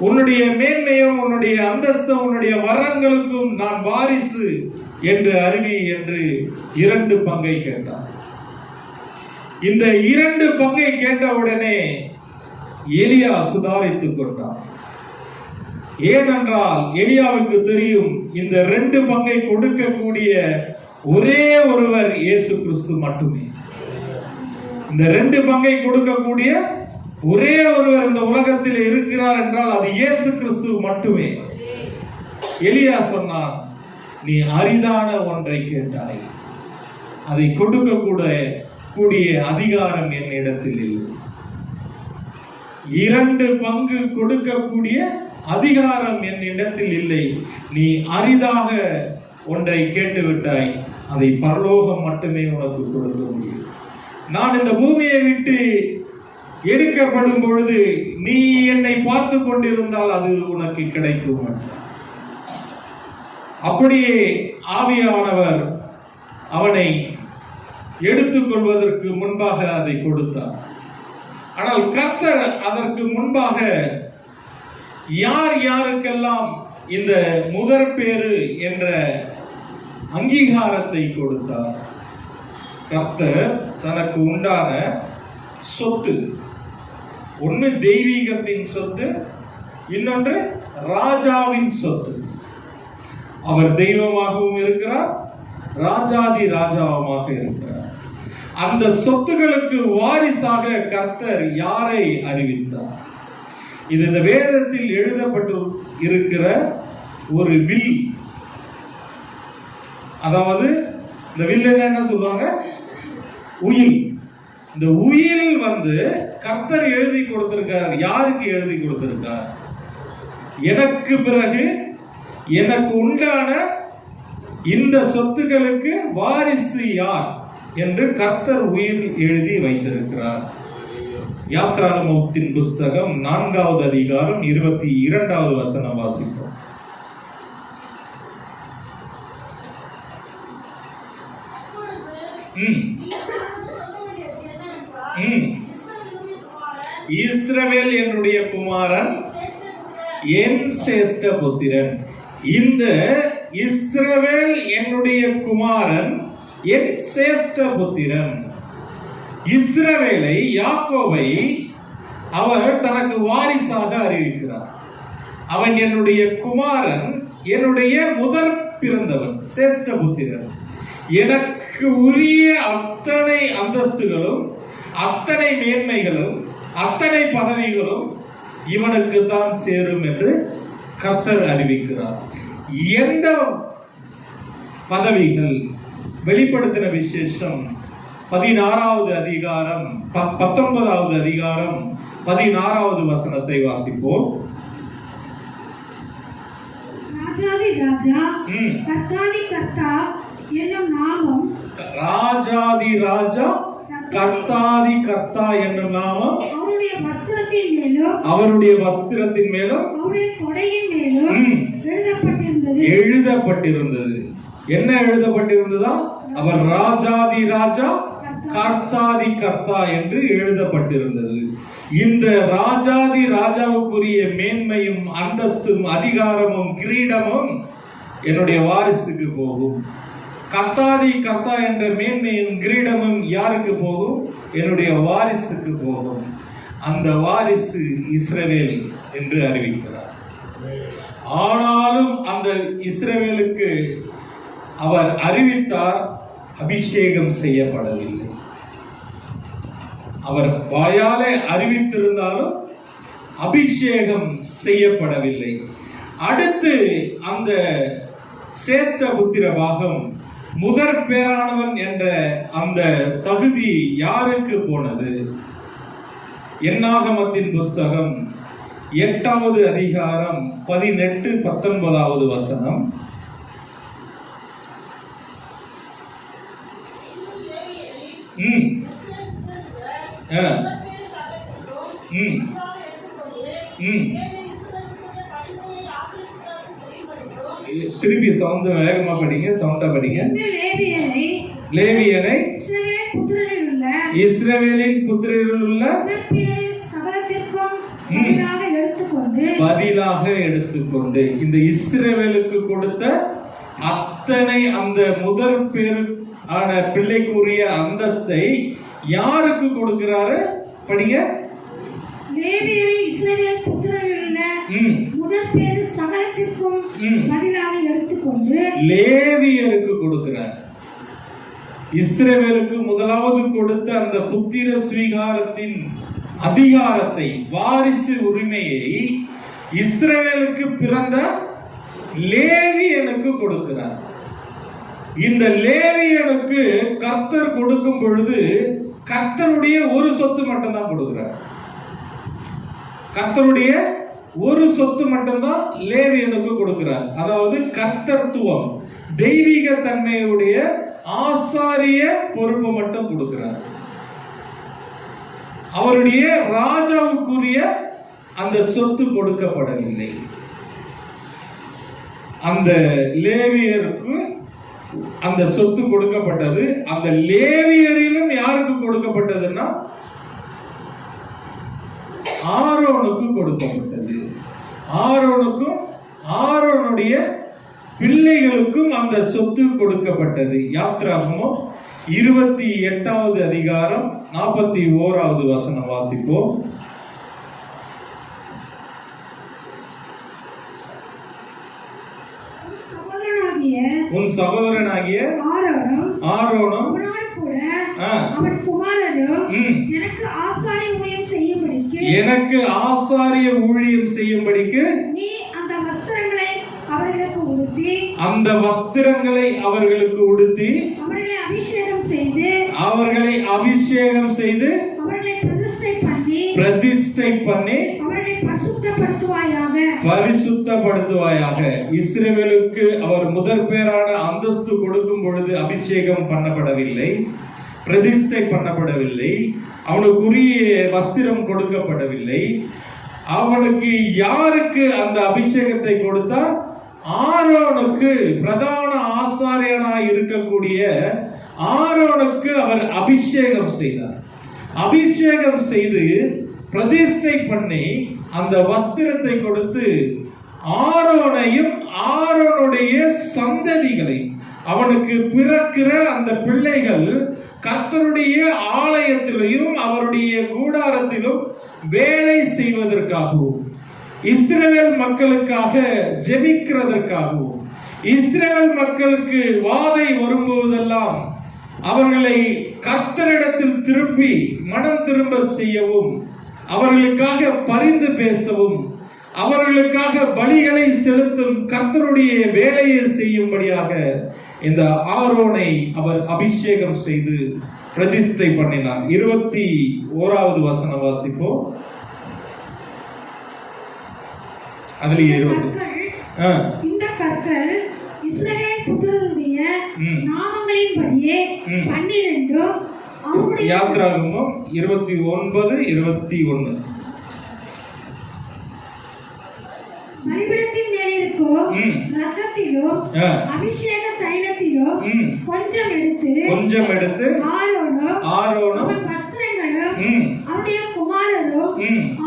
உன்னுடைய மேன்மையும் உன்னுடைய அந்தஸ்தும் உன்னுடைய வரங்களுக்கும் நான் வாரிசு என்று அறிவி என்று 2 பங்கை கேட்டான். இந்த 2 பங்கை கேட்டவுடனே எலியா சுதாரித்துக் கொண்டான். ஏனென்றால் எலியாவுக்கு தெரியும், இந்த 2 பங்கை கொடுக்கக்கூடிய ஒரே ஒருவர் இயேசு கிறிஸ்து மட்டுமே. இந்த 2 பங்கை கொடுக்கக்கூடிய ஒரே ஒருவர் இந்த உலகத்தில் இருக்கிறார் என்றால் அது இயேசு கிறிஸ்து மட்டுமே. எலியா சொன்னான், நீ அரிதான ஒன்றை கேட்டாய், அதை கொடுக்க கூடிய அதிகாரம் என்னிடத்தில் இல்லை. 2 பங்கு கொடுக்கக்கூடிய அதிகாரம் என்னிடத்தில் இல்லை. நீ அரிதாக ஒன்றை கேட்டுவிட்டாய், அதை பரலோகம் மட்டுமே உனக்கு கொடுக்க முடியும். நான் இந்த பூமியை விட்டு எடுக்கப்படும் பொழுது நீ என்னை பார்த்து கொண்டிருந்தால் அது உனக்கு கிடைக்கும். அப்படியே ஆவியானவர் அவனை எடுத்துக்கொள்வதற்கு முன்பாக அதை கொடுத்தார். ஆனால் கர்த்தர் அதற்கு முன்பாக யார் யாருக்கெல்லாம் இந்த முதற் பேறு என்ற அங்கீகாரத்தை கொடுத்தார். கர்த்தர் தனக்கு உண்டான சொத்து, ஒன்று தெய்வீகத்தின் சொத்து, இன்னொன்று ராஜாவின் சொத்து. அவர் தெய்வமாகவும் இருக்கிறார், ராஜாதி ராஜாவுமாக இருக்கிறார். அந்த சொத்துகளுக்கு வாரிசாக கர்த்தர் யாரை அறிவித்தார்? இது இந்த வேதத்தில் எழுதப்பட்டு இருக்கிற ஒரு வில். அதாவது இந்த வில் என்ன சொல்லுவாங்க? உயில். இந்த உயில் கர்த்தர் எழுதி கொடுத்திருக்கார். யாருக்கு எழுதி கொடுத்திருக்கார்? எனக்கு பிறகு எனக்கு உண்டான இந்த சொத்துக்களுக்கு வாரிசு யார் என்று கர்த்தர் உயில் எழுதி வைத்திருக்கிறார். யாத்ராகமத்தின் புஸ்தகம் 4வது அதிகாரம் 22வது வசனம் வாசிப்போம். இஸ்ரவேல் என்னுடைய குமாரன், என் சேஷ்ட புத்திரன். இந்த இஸ்ரவேல் என்னுடைய குமாரன், என் சேஷ்ட புத்திரன். இஸ்ரவேலை, யாக்கோபை அவர் தனக்கு வாரிசாக அறிவிக்கிறார். அவன் என்னுடைய குமாரன், என்னுடைய முதல் பிறந்தவன், சேஷ்ட புத்திரன். எனக்கு உரிய அத்தனை அந்தஸ்துகளும் அத்தனை மேன்மைகளும் அத்தனை பதவிகளும் இவனுக்கு தான் சேரும் என்று கர்த்தர் அறிவிக்கிறார். எந்த பதவிகள்? வெளிப்படுத்தின விசேஷம் 16வது அதிகாரம் 19வது அதிகாரம் 16வது வசனத்தை வாசிப்போம்.
ராஜாதி ராஜா, கர்த்தாதி கர்த்தா என்னும் நாமம்,
ராஜாதி ராஜா, கர்த்தாதி கர்த்தா என்னும் நாமம்
அவருடைய வஸ்திரத்தின் வஸ்திரத்தின் மேலும்
அவருடைய வஸ்திரத்தின் மேலும்
அவருடைய தொடையின் மேலும்
எழுதப்பட்டிருந்தது. என்ன எழுதப்பட்டிருந்ததா? அவர் ராஜாதி ராஜா கர்த்தாதி கர்த்தா என்று எழுதப்பட்டிருந்தது. இந்த ராஜாதி ராஜாவுக்குரிய மேன்மையும் அந்தஸ்தும் அதிகாரமும் கிரீடமும் என்னுடைய வாரிசுக்கு போகும். கர்த்தாதி கர்த்தா என்ற மேன்மையும் கிரீடமும் யாருக்கு போகும்? என்னுடைய வாரிசுக்கு போகும். அந்த வாரிசு இஸ்ரவேல் என்று அறிவிக்கிறார். ஆனாலும் அந்த இஸ்ரவேலுக்கு அவர் அறிவித்தார், அபிஷேகம் செய்யப்படவில்லை. அவர் வாயாலே அறிவித்திருந்தாலும் அபிஷேகம் செய்யப்படவில்லை. அடுத்து அந்த சேஷ்ட புத்திர பாகம், முதற் பேரானவன் என்ற அந்த தகுதி யாருக்கு போனது? என்னாகமத்தின் புஸ்தகம் 8வது அதிகாரம் 18-19 வசனம். திருப்பி சவுண்ட் வேகமா படிங்க, சவுண்டா படிங்க. லேவியரை இஸ்ரவேலின் புத்திரரில் உள்ள பதிலாக எடுத்துக்கொண்டு இந்த இஸ்ரவேலுக்கு கொடுத்த அத்தனை அந்த முதல் பேர் ஆன பிள்ளைக்குரிய அந்தஸ்தை யாருக்கு கொடுக்கிறாரு? படிங்க.
லேவியரை இஸ்ரவேல் புத்திரரில் உள்ள முதல் பேர் சகலத்திற்கும் பதிலாக எடுத்துக்கொண்டு
லேவியருக்கு கொடுக்கிறார். இஸ்ரவேலுக்கு முதலாவது கொடுத்த அந்த புத்திர ஸ்வீகாரத்தின் அதிகாரத்தை, வாரிசு உரிமையை இஸ்ரவேலுக்கு பிறந்த லேவியனுக்கு கொடுக்கிறார். இந்த லேவியனுக்கு கர்த்தர் கொடுக்கும் பொழுது கர்த்தருடைய ஒரு சொத்து மட்டும்தான் கொடுக்கிறார். கர்த்தருடைய ஒரு சொத்து மட்டும்தான் லேவியனுக்கு கொடுக்கிறார். அதாவது கர்த்தத்துவம், தெய்வீக தன்மையுடைய ஆசாரிய பொறுப்பு மட்டும் கொடுக்கிறார். அவருடைய ராஜாவுக்குரிய அந்த சொத்து கொடுக்கப்படவில்லை. அந்த லேவியருக்கு அந்த சொத்து கொடுக்கப்பட்டது. அந்த லேவியரிலும் யாருக்கு கொடுக்கப்பட்டதுன்னா ஆரோனுக்கு கொடுக்கப்பட்டது. ஆரோனுக்கும் ஆரோனுடைய பிள்ளைகளுக்கும் அந்த சொத்து கொடுக்கப்பட்டது. யாத்திராகமம் 28வது அதிகாரம் 41வது வசனம் வாசிப்போம். உன் சகோதரனாகிய ஆரோனும் எனக்கு ஆசாரிய ஊழியம் செய்யும்படிக்கு அந்த வஸ்திரங்களை அவர்களுக்கு உடுத்தி அவர்களை அபிஷேகம் செய்து பிரதிஷ்டை பண்ணி பரிசுத்தப்படுத்துவாயாக. இஸ்ரவேலுக்கு அவர் முதற் பேரான அந்தஸ்து கொடுக்கும் பொழுது அபிஷேகம் பண்ணப்படவில்லை, பிரதிஷ்டை பண்ணப்படவில்லை, அவனுக்குரிய வஸ்திரம் கொடுக்கப்படவில்லை. அவனுக்கு யாருக்கு அந்த அபிஷேகத்தை கொடுத்தார்? ஆரோனுக்கு, பிரதான ஆசாரியனாய் இருக்கக்கூடிய ஆரோனுக்கு அவர் அபிஷேகம் செய்தார். அபிஷேகம் செய்து பிரதிஷ்டை பண்ணி அந்த வஸ்திரத்தை கொடுத்து ஆரோனையும் ஆரோனுடைய சந்ததிகளையும், அவனுக்கு பிறக்கிற அந்த பிள்ளைகள் கர்த்தருடைய ஆலயத்திலும் அவருடைய கூடாரத்திலும் வேலை செய்வதற்காகவும், இஸ்ரவேல் மக்களுக்காக ஜெபிக்கிறதற்காகவும், இஸ்ரவேல் மக்களுக்கு வாதை வரும்போதெல்லாம் அவர்களை கர்த்தரிடத்தில் திருப்பி மனம் திரும்ப செய்யவும், அவர்களுக்காக பரிந்து பேசவும், அவர்களுக்காக பலிகளை செலுத்தும் கர்த்தருடைய வேலையை செய்யும்படியாக இந்த ஆரோனை அவர் அபிஷேகம் செய்து பிரதிஷ்டை பண்ணினார். 21வது வசனம் வாசிப்போம். அதுலயே
இந்த கற்கள் இஸ்ரவேல் புத்திரருடைய நாமங்களின்படியே 12
யாத்திராகமம் 29:21
பலிபீடத்தின் மேல் இருக்கும் ரத்தத்திலும் அபிஷேக தைலத்திலும் கொஞ்சம் எடுத்து ஆரோனும் அவன் வஸ்திரங்களும் அவருடைய குமாரரும்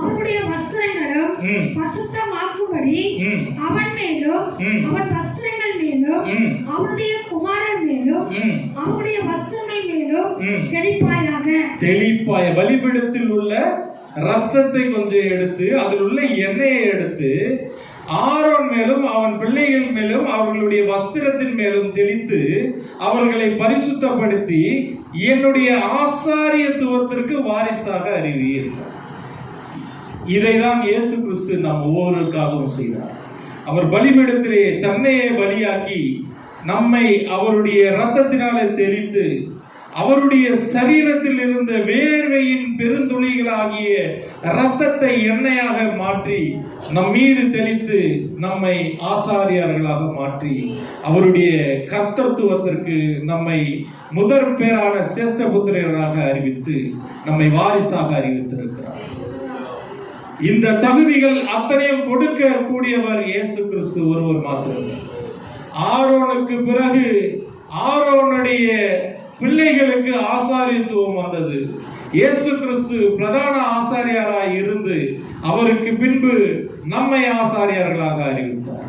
அவருடைய வஸ்திரங்களும் பசுத்தமாக்கும்படி அவன் மேலும் அவன் வஸ்திரங்கள் மேலும் அவருடைய குமாரர் மேலும் அவருடைய வஸ்திரங்கள் மேலும்
தெளிப்பாய. பலிபீடத்தில் உள்ள ரத்தத்தை கொஞ்சம் எடுத்து அதில் உள்ள எண்ணெயை எடுத்து ஆரோன் மேலும் அவன் பிள்ளைகள் மேலும் அவர்களுடைய வஸ்திரத்தின் மேலும் தெளித்து அவர்களை பரிசுத்தப்படுத்தி என்னுடைய ஆசாரியத்துவத்திற்கு வாரிசாக அறிவீர். இதைதான் இயேசு கிறிஸ்து நாம் ஒவ்வொருவருக்காகவும் செய்தார். அவர் பலிபீடத்திலே தன்னையே பலியாக்கி நம்மை அவருடைய இரத்தத்தினாலே தெளித்து அவருடைய சரீரத்தில் இருந்த வேர்வையின் பெருந்துளிகளாகிய இரத்தத்தை எண்ணெயாக மாற்றி நம் மீது தெளித்து நம்மை ஆசாரியர்களாக மாற்றி அவருடைய கர்த்தத்துவத்திற்கு நம்மை முதற் பேரான சிரேஷ்ட புத்திரராக அறிவித்து நம்மை வாரிசாக அறிவித்திருக்கிறார். இந்த தகுதிகள் அத்தனையும் கொடுக்க கூடியவர் இயேசு கிறிஸ்து ஒருவர் மாத்திரமே. ஆரோனுக்கு பிறகு ஆரோனுடைய பிள்ளைகளுக்கு ஆசாரியத்துவம் வந்தது. இயேசு கிறிஸ்து பிரதான ஆசாரியராய் இருந்து அவருக்கு பின்பு நம்மை ஆசாரியர்களாக அறிவித்தார்.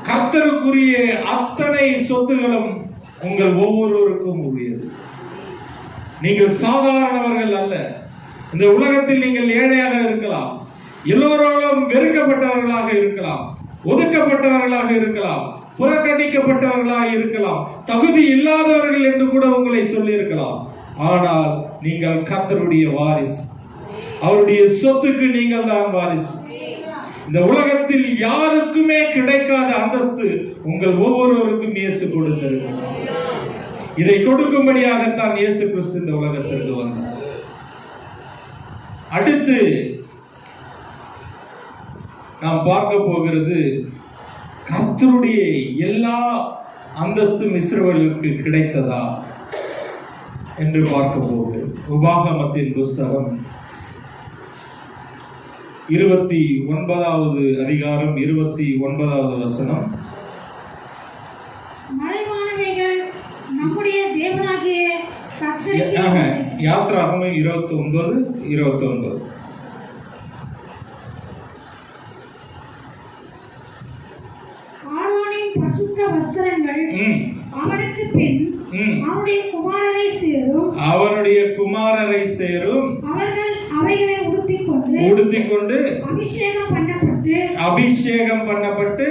கர்த்தருக்குரிய அத்தனை சொத்துகளும் உங்கள் ஒவ்வொருவருக்கும் உரியது. நீங்கள் சாதாரணவர்கள் அல்ல. இந்த உலகத்தில் நீங்கள் ஏழையாக இருக்கலாம், எல்லோரோடும் வெறுக்கப்பட்டவர்களாக இருக்கலாம், ஒதுக்கப்பட்டவர்களாக இருக்கலாம், புறக்கணிக்கப்பட்டவர்களாக இருக்கலாம், தகுதி இல்லாதவர்கள் என்று கூட உங்களை சொல்லி இருக்கலாம். ஆனால் நீங்கள் கர்த்தருடைய வாரிசு. அவருடைய சொத்துக்கு நீங்கள் தான் வாரிசு. இந்த உலகத்தில் யாருக்குமே கிடைக்காத அந்தஸ்து உங்கள் ஒவ்வொருவருக்கும் இயேசு கொடுத்திருக்கிறார். இதை கொடுக்கும்படியாகத்தான் இயேசு கிறிஸ்து இந்த உலகத்திற்கு வந்தார். அடுத்து நாம் பார்க்க போகிறது கர்த்தருடைய எல்லா அந்தஸ்தும் இஸ்ரவேலுக்கு கிடைத்ததா என்று பார்க்க போகிறோம். உபாகமத்தின் புஸ்தகம் 29வது அதிகாரம் 29வது வசனம்.
மறைவானவைகள் நம்முடைய தேவனாகிய கர்த்தருக்கு
யாத்ராகமம் 29:29.
ஆரோனின் பரிசுத்த வஸ்திரங்கள் அவனுக்கு பின் அவனுடைய குமாரரை சேரும்
அவர்கள்
அவைகளை
உடுத்திக்கொண்டு அபிஷேகம் பண்ணப்பட்டு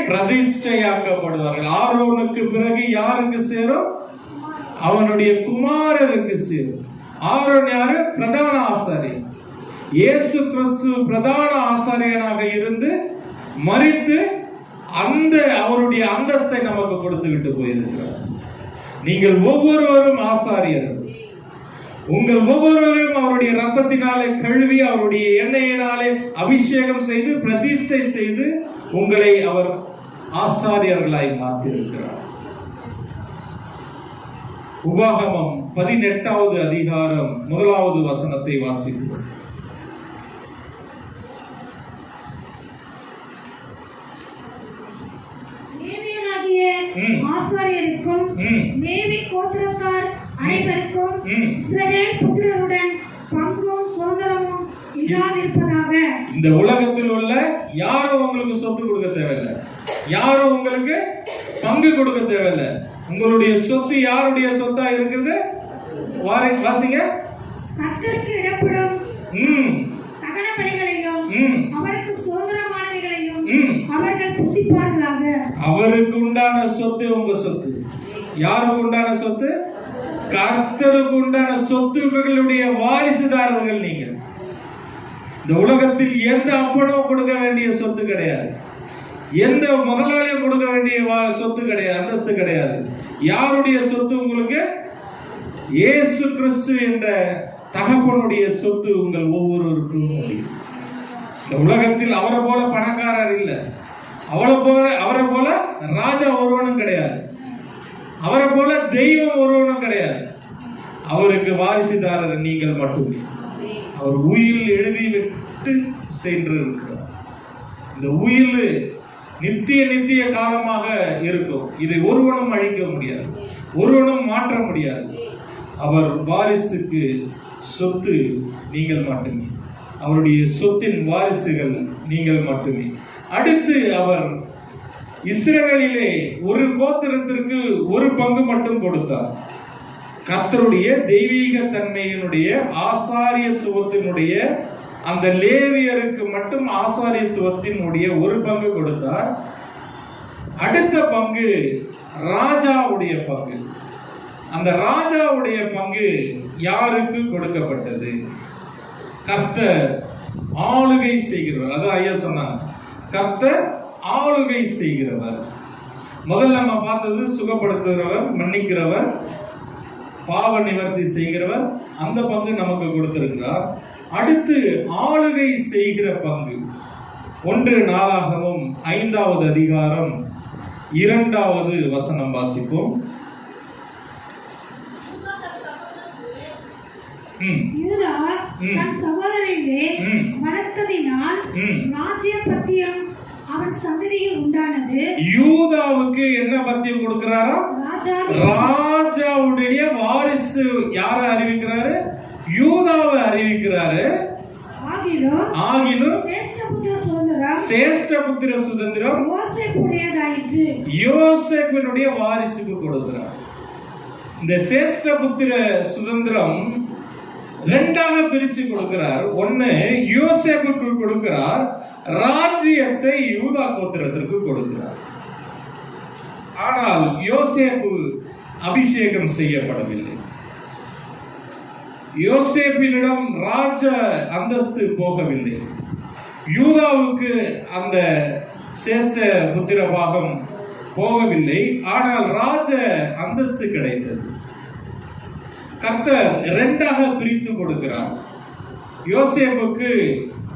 பிரதிஷ்டையாக்கப்படுவார்கள். ஆரோனுக்கு பிறகு யாருக்கு சேரும்? அவனுடைய குமாரருக்கு சேரும். ஆரோன் யாரு? பிரதான ஆசாரியன். இயேசு கிறிஸ்து பிரதான ஆசாரியனாக இருந்து மரித்து அந்த அவருடைய அந்தஸ்தை நமக்கு கொடுத்து விட்டு போயிருக்கிறார். நீங்கள் ஒவ்வொருவரும் ஆசாரியர்கள். உங்கள் ஒவ்வொருவரும் அவருடைய ரத்தத்தினாலே கழுவி அவருடைய எண்ணெயினாலே அபிஷேகம் செய்து பிரதிஷ்டை செய்து உங்களை அவர் ஆசாரியர்களாய் மாற்றியிருக்கிறார். உபாகமம் 18வது அதிகாரம் 1வது வசனத்தை வாசிக்கிறோம்.
ஆசாரியருக்கும் லேவி கோத்திரத்தார் அனைவருக்கும் இஸ்ரவேல் புத்திரருடன் பங்கும் சுதந்திரமும் இல்லாதிருப்பதாக.
இந்த உலகத்தில் உள்ள யாரும் உங்களுக்கு சொத்து கொடுக்க தேவையில்லை, யாரும் உங்களுக்கு பங்கு கொடுக்க தேவையில்லை. உங்களுடைய சொத்து யாருடைய சொத்தா இருக்குது? வாசிங்க.
கர்த்தருக்கு இடப்படும் தகன பலிகளையும் அவருக்கு சுதந்திரமானவைகளையும் அவர்கள் புசிப்பார்களாக. அவருக்கு உண்டான சொத்து உங்க சொத்து. யாருக்கு உண்டான சொத்து? கர்த்தருக்கு உண்டான சொத்துக்களுடைய வாரிசுதாரர்கள் நீங்க. இந்த உலகத்தில் எந்த அப்பனும் கொடுக்க வேண்டிய சொத்து கிடையாது, எந்த முதலாளியும் கொடுக்க வேண்டிய சொத்து கிடையாது, அந்தஸ்து கிடையாது. யாருடைய சொத்து உங்களுக்கு? இயேசு கிறிஸ்து என்ற தகப்பனுடைய சொத்து உங்கள் ஒவ்வொருவருக்கும். இந்த உலகத்தில் அவரை போல பணக்காரர் இல்லை, அவரை போல ராஜா ஒருவனும் கிடையாது, அவரை போல தெய்வம் ஒருவனும் கிடையாது. அவருக்கு வாரிசுதாரர் நீங்கள் மட்டுமே. அவர் உயிரில் எழுதி விட்டு சென்று இருக்கிறார்.
இந்த உயில் நித்திய காலமாக இருக்கும். இதை ஒருவனும் அழிக்க முடியாது, ஒருவனும் மாற்ற முடியாது. அவர் வாரிசுக்கு சொத்து நீங்கள் மட்டுமே, அவருடைய சொத்தின் வாரிசுகள் நீங்கள் மட்டுமே. அடுத்து அவர் இஸ்ரவேலிலே ஒரு கோத்திரத்திற்கு ஒரு பங்கு மட்டும் கொடுத்தார். கர்த்தருடைய தெய்வீக தன்மையினுடைய ஆசாரியத்துவத்தினுடைய அந்த லேவியருக்கு மட்டும் ஆசாரியத்துவத்தினுடைய ஒரு பங்கு கொடுத்தார். அடுத்த பங்கு ராஜாவுடைய பங்கு. அந்த ராஜாவுடைய பங்கு யாருக்கு கொடுக்கப்பட்டது? கர்த்தர் ஆளுகை செய்கிறவர். அது ஐயா சொன்னாங்க, கர்த்தர் ஆளுகை செய்கிறவர். முதல்ல நம்ம பார்த்தது சுகப்படுத்துகிறவர், மன்னிக்கிறவர், பாவ நிவர்த்தி செய்கிறவர். அந்த பங்கு நமக்கு கொடுத்திருக்கிறார். அடுத்து ஆளுகை செய்கிற பங்கு. 1 நாளாகமம் 5வது அதிகாரம் 2வது வசனம் வாசிப்போம்.
தன் சகோதரனிலே வளர்த்ததினால் ராஜ்ய பத்தியம் அவன் சந்ததியில் உண்டானது.
யூதாவுக்கு என்ன பத்தியம் கொடுக்கிறாரா? ராஜாவுடைய வாரிசு யார அறிவிக்கிறாரு? யூதாவை அறிவிக்கிறாரு. ஆகிலும் சேஷ்டபுத்திர சுதந்திரம் யோசேப்பினுடைய வாரிசுக்கு கொடுக்கிறார். இந்த சேஷ்டபுத்திர சுதந்திரம் ரெண்டாக பிரிச்சு கொடுக்கிறார். ஒன்னு யோசேப்புக்கு கொடுக்கிறார், ராஜ்யத்தை யூதா கோத்திரத்திற்கு கொடுக்கிறார். ஆனால் யோசேப்பு அபிஷேகம் செய்யப்படவில்லை. யோசேப்பினிடம் ராஜ அந்தஸ்து போகவில்லை. யூதாவுக்கு அந்த சேஷ்ட புத்திர பாகம் போகவில்லை. ஆனால் ராஜ அந்தஸ்து கிடைத்தது. கர்த்தர் ரெண்டாக பிரித்து கொடுக்கிறார். யோசேப்புக்கு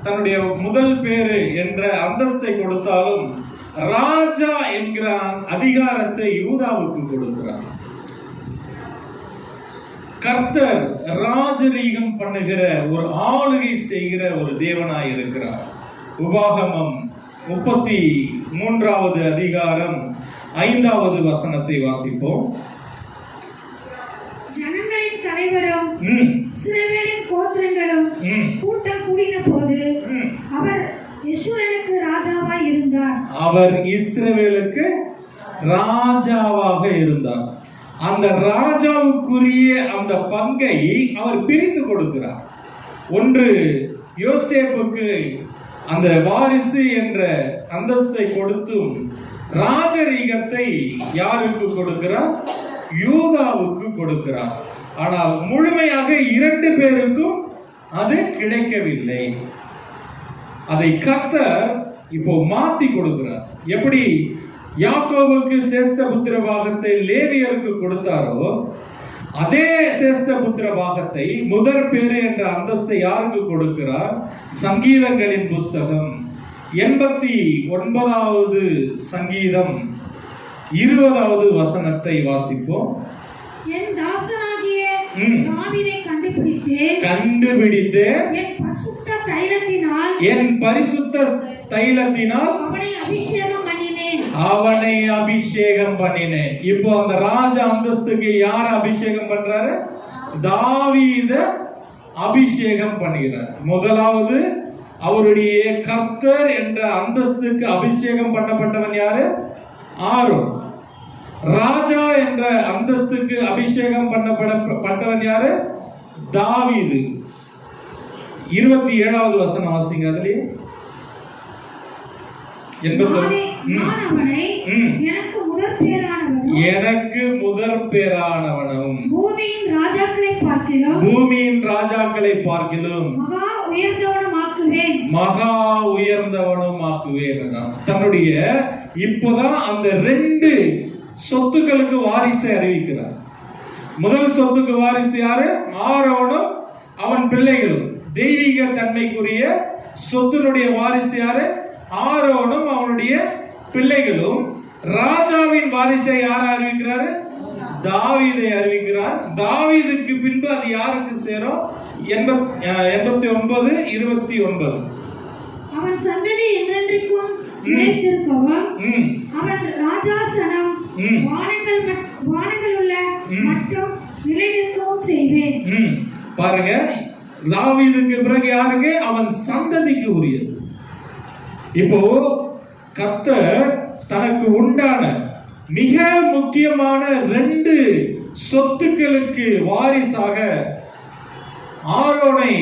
தன்னுடைய முதல் பேரு என்ற அந்தஸ்தை கொடுத்தாலும் ராஜா என்கிற அதிகாரத்தை யூதாவுக்கு கொடுக்கிறார். கர்த்தர் ராஜரீகம் பண்ணுகிற ஒரு ஆளுகை செய்கிற ஒரு தேவனாய் இருக்கிறார். உபாகமம் 33வது அதிகாரம் 5வது வசனத்தை வாசிப்போம்.
ஜனங்களின் தலைவரும் இஸ்ரவேலின் கோத்திரங்களும் கூட்டம் கூடின போது அவர் இஸ்ரவேலுக்கு ராஜாவாய் இருந்தார்.
அவர் இஸ்ரவேலுக்கு ராஜாவாக இருந்தார். அந்த ராஜாவுக்குரிய அந்த பங்கை அவர் பிரித்து கொடுக்கிறார். ஒன்று யோசேப்புக்கு அந்த வாரிசு என்ற அந்தஸ்தை கொடுத்தும் ராஜரீகத்தை யாருக்கு கொடுக்கிறார்? யூதாவுக்கு கொடுக்கிறார். ஆனால் முழுமையாக 2 பேருக்கும் அது கிடைக்கவில்லை. அதை கர்த்தர் இப்போ மாத்தி கொடுக்கிறார். எப்படி யாக்கோபுக்கு சேஷ்ட புத்திர பாகத்தை லேவியருக்கு கொடுத்தாரோ, அதே சேஷ்ட புத்திர பாகத்தை முதற் பேரு என்ற அந்தஸ்தை யாருக்கு கொடுக்கிறார்? சங்கீதங்களின் புஸ்தகம் 89வது சங்கீதம் 20வது வசனத்தை வாசிப்போம்.
என் தாசனாகிய தாவீதை
கண்டுபிடித்து என் பரிசுத்த தைலத்தினால் அவனை அபிஷேகம் பண்ணினேன். இப்போ அந்த ராஜ அந்தஸ்துக்கு யார் அபிஷேகம் பண்றாரு? தாவீத அபிஷேகம் பண்ணுகிறார். முதலாவது அவருடைய கர்த்தர் என்ற அந்தஸ்துக்கு அபிஷேகம் பண்ணப்பட்டவன் யாரு? ஆரோன். ராஜா என்ற அந்தஸ்துக்கு அபிஷேகம் பண்ணப்பட்டவன் யாரு? தாவீது. 27வது வசனம் வாசிங்க. அதுலயே
எனக்கு முதற் பேரானவனும் பூமியின் ராஜாக்களை பார்க்கிலும் மகா உயர்ந்தவனும் ஆக்குவேன். தன்னுடைய இப்போதான் அந்த 2 சொத்துக்களுக்கு வாரிசை அறிவிக்கிறார். முதல் சொத்துக்கு வாரிசு யாரு? ஆரோனும் அவன் பிள்ளைகளும். தெய்வீக தன்மைக்குரிய சொத்தினுடைய வாரிசு யாரு? ஆரோனும் அவனுடைய பிள்ளைகளும். ராஜாவின் வாரிசை யார அறிவிக்கிறாரு? தாவீதை அறிவிக்கிறார். தாவீதுக்கு பின்பு அது யாருக்கு சேரும்? 89:29.
அவன் சந்ததி என்றென்றைக்கும் நிலைத்திருக்கவும்
ம்,
அவன் ராஜாசனம்
ம்.
வானங்கள் உள்ள மட்டும் நிலைநிற்கவும் செய்வேன்.
ம். பாருங்க, தாவீதுக்கு பிறகு யாருக்கு? அவன் சந்ததிக்கு உரியது. இப்போ கர்த்தர் தனக்கு உண்டான மிக முக்கியமான 2 சொத்துக்களுக்கு வாரிசாக ஆரோனை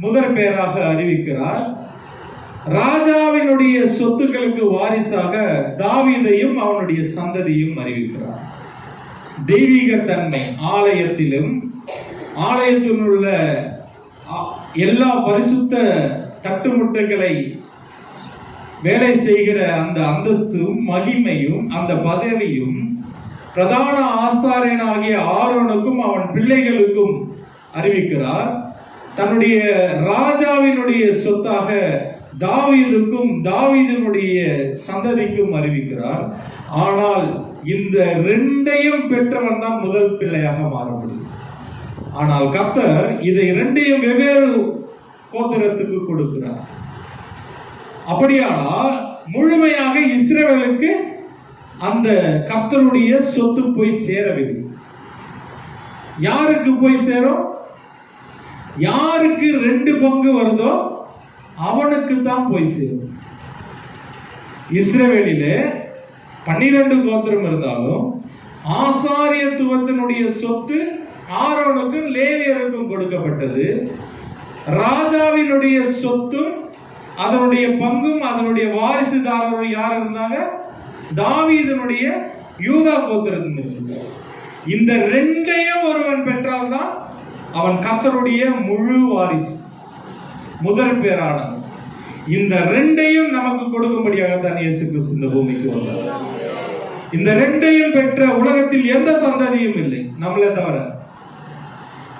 முதற் பேராக அறிவிக்கிறார். ராஜாவினுடைய சொத்துக்களுக்கு வாரிசாக தாவீதையும் அவனுடைய சந்ததியும் அறிவிக்கிறார். தெய்வீக தன்மை ஆலயத்திலும் ஆலயத்தில் உள்ள எல்லா பரிசுத்த தட்டுமுட்டுகளை வேலை செய்கிற அந்த அந்தஸ்தும் மகிமையும் அந்த பதவியும் பிரதான ஆசாரியனாகிய ஆரோனுக்கும் அவன் பிள்ளைகளுக்கும் அறிவிக்கிறார். தன்னுடைய ராஜாவினுடைய சொத்தாக தாவீதுக்கும் தாவீதினுடைய சந்ததிக்கும் அறிவிக்கிறார். ஆனால் இந்த 2ஐயும் பெற்றவன் தான் முதல் பிள்ளையாக மாற முடியும். ஆனால் கர்த்தர் இதை 2ஐயும் வெவ்வேறு கோத்திரத்துக்கு கொடுக்கிறார். அப்படியானால் முழுமையாக இஸ்ரவேலுக்கு அந்த கர்த்தருடைய சொத்து போய் சேரவில்லை. யாருக்கு போய் சேரும்? யாருக்கு 2 பங்கு வருதோ அவனுக்கு தான் போய் சேரும். இஸ்ரவேலிலே 12 கோத்திரம் இருந்தாலும் ஆசாரியத்துவத்தினுடைய சொத்து ஆரோனுக்கும் லேவியருக்கும் கொடுக்கப்பட்டது. ராஜாவினுடைய சொத்தும் அதனுடைய பங்கும் அதனுடைய வாரிசுதாரரும் யார் இருந்தாங்க? தாவீதினுடைய யூதா கோத்திரத்தினர். இந்த 2ஐயும் ஒருவன் பெற்றால்தான் அவன் கர்த்தருடைய முழு வாரிசு, முதற் பேரானவன். இந்த 2ஐயும் நமக்கு கொடுக்கும்படியாக தான் இயேசு கிறிஸ்து இந்த பூமிக்கு வந்தார். இந்த 2ஐயும் பெற்ற உலகத்தில் எந்த சந்ததியும் இல்லை நம்மளை தவிர.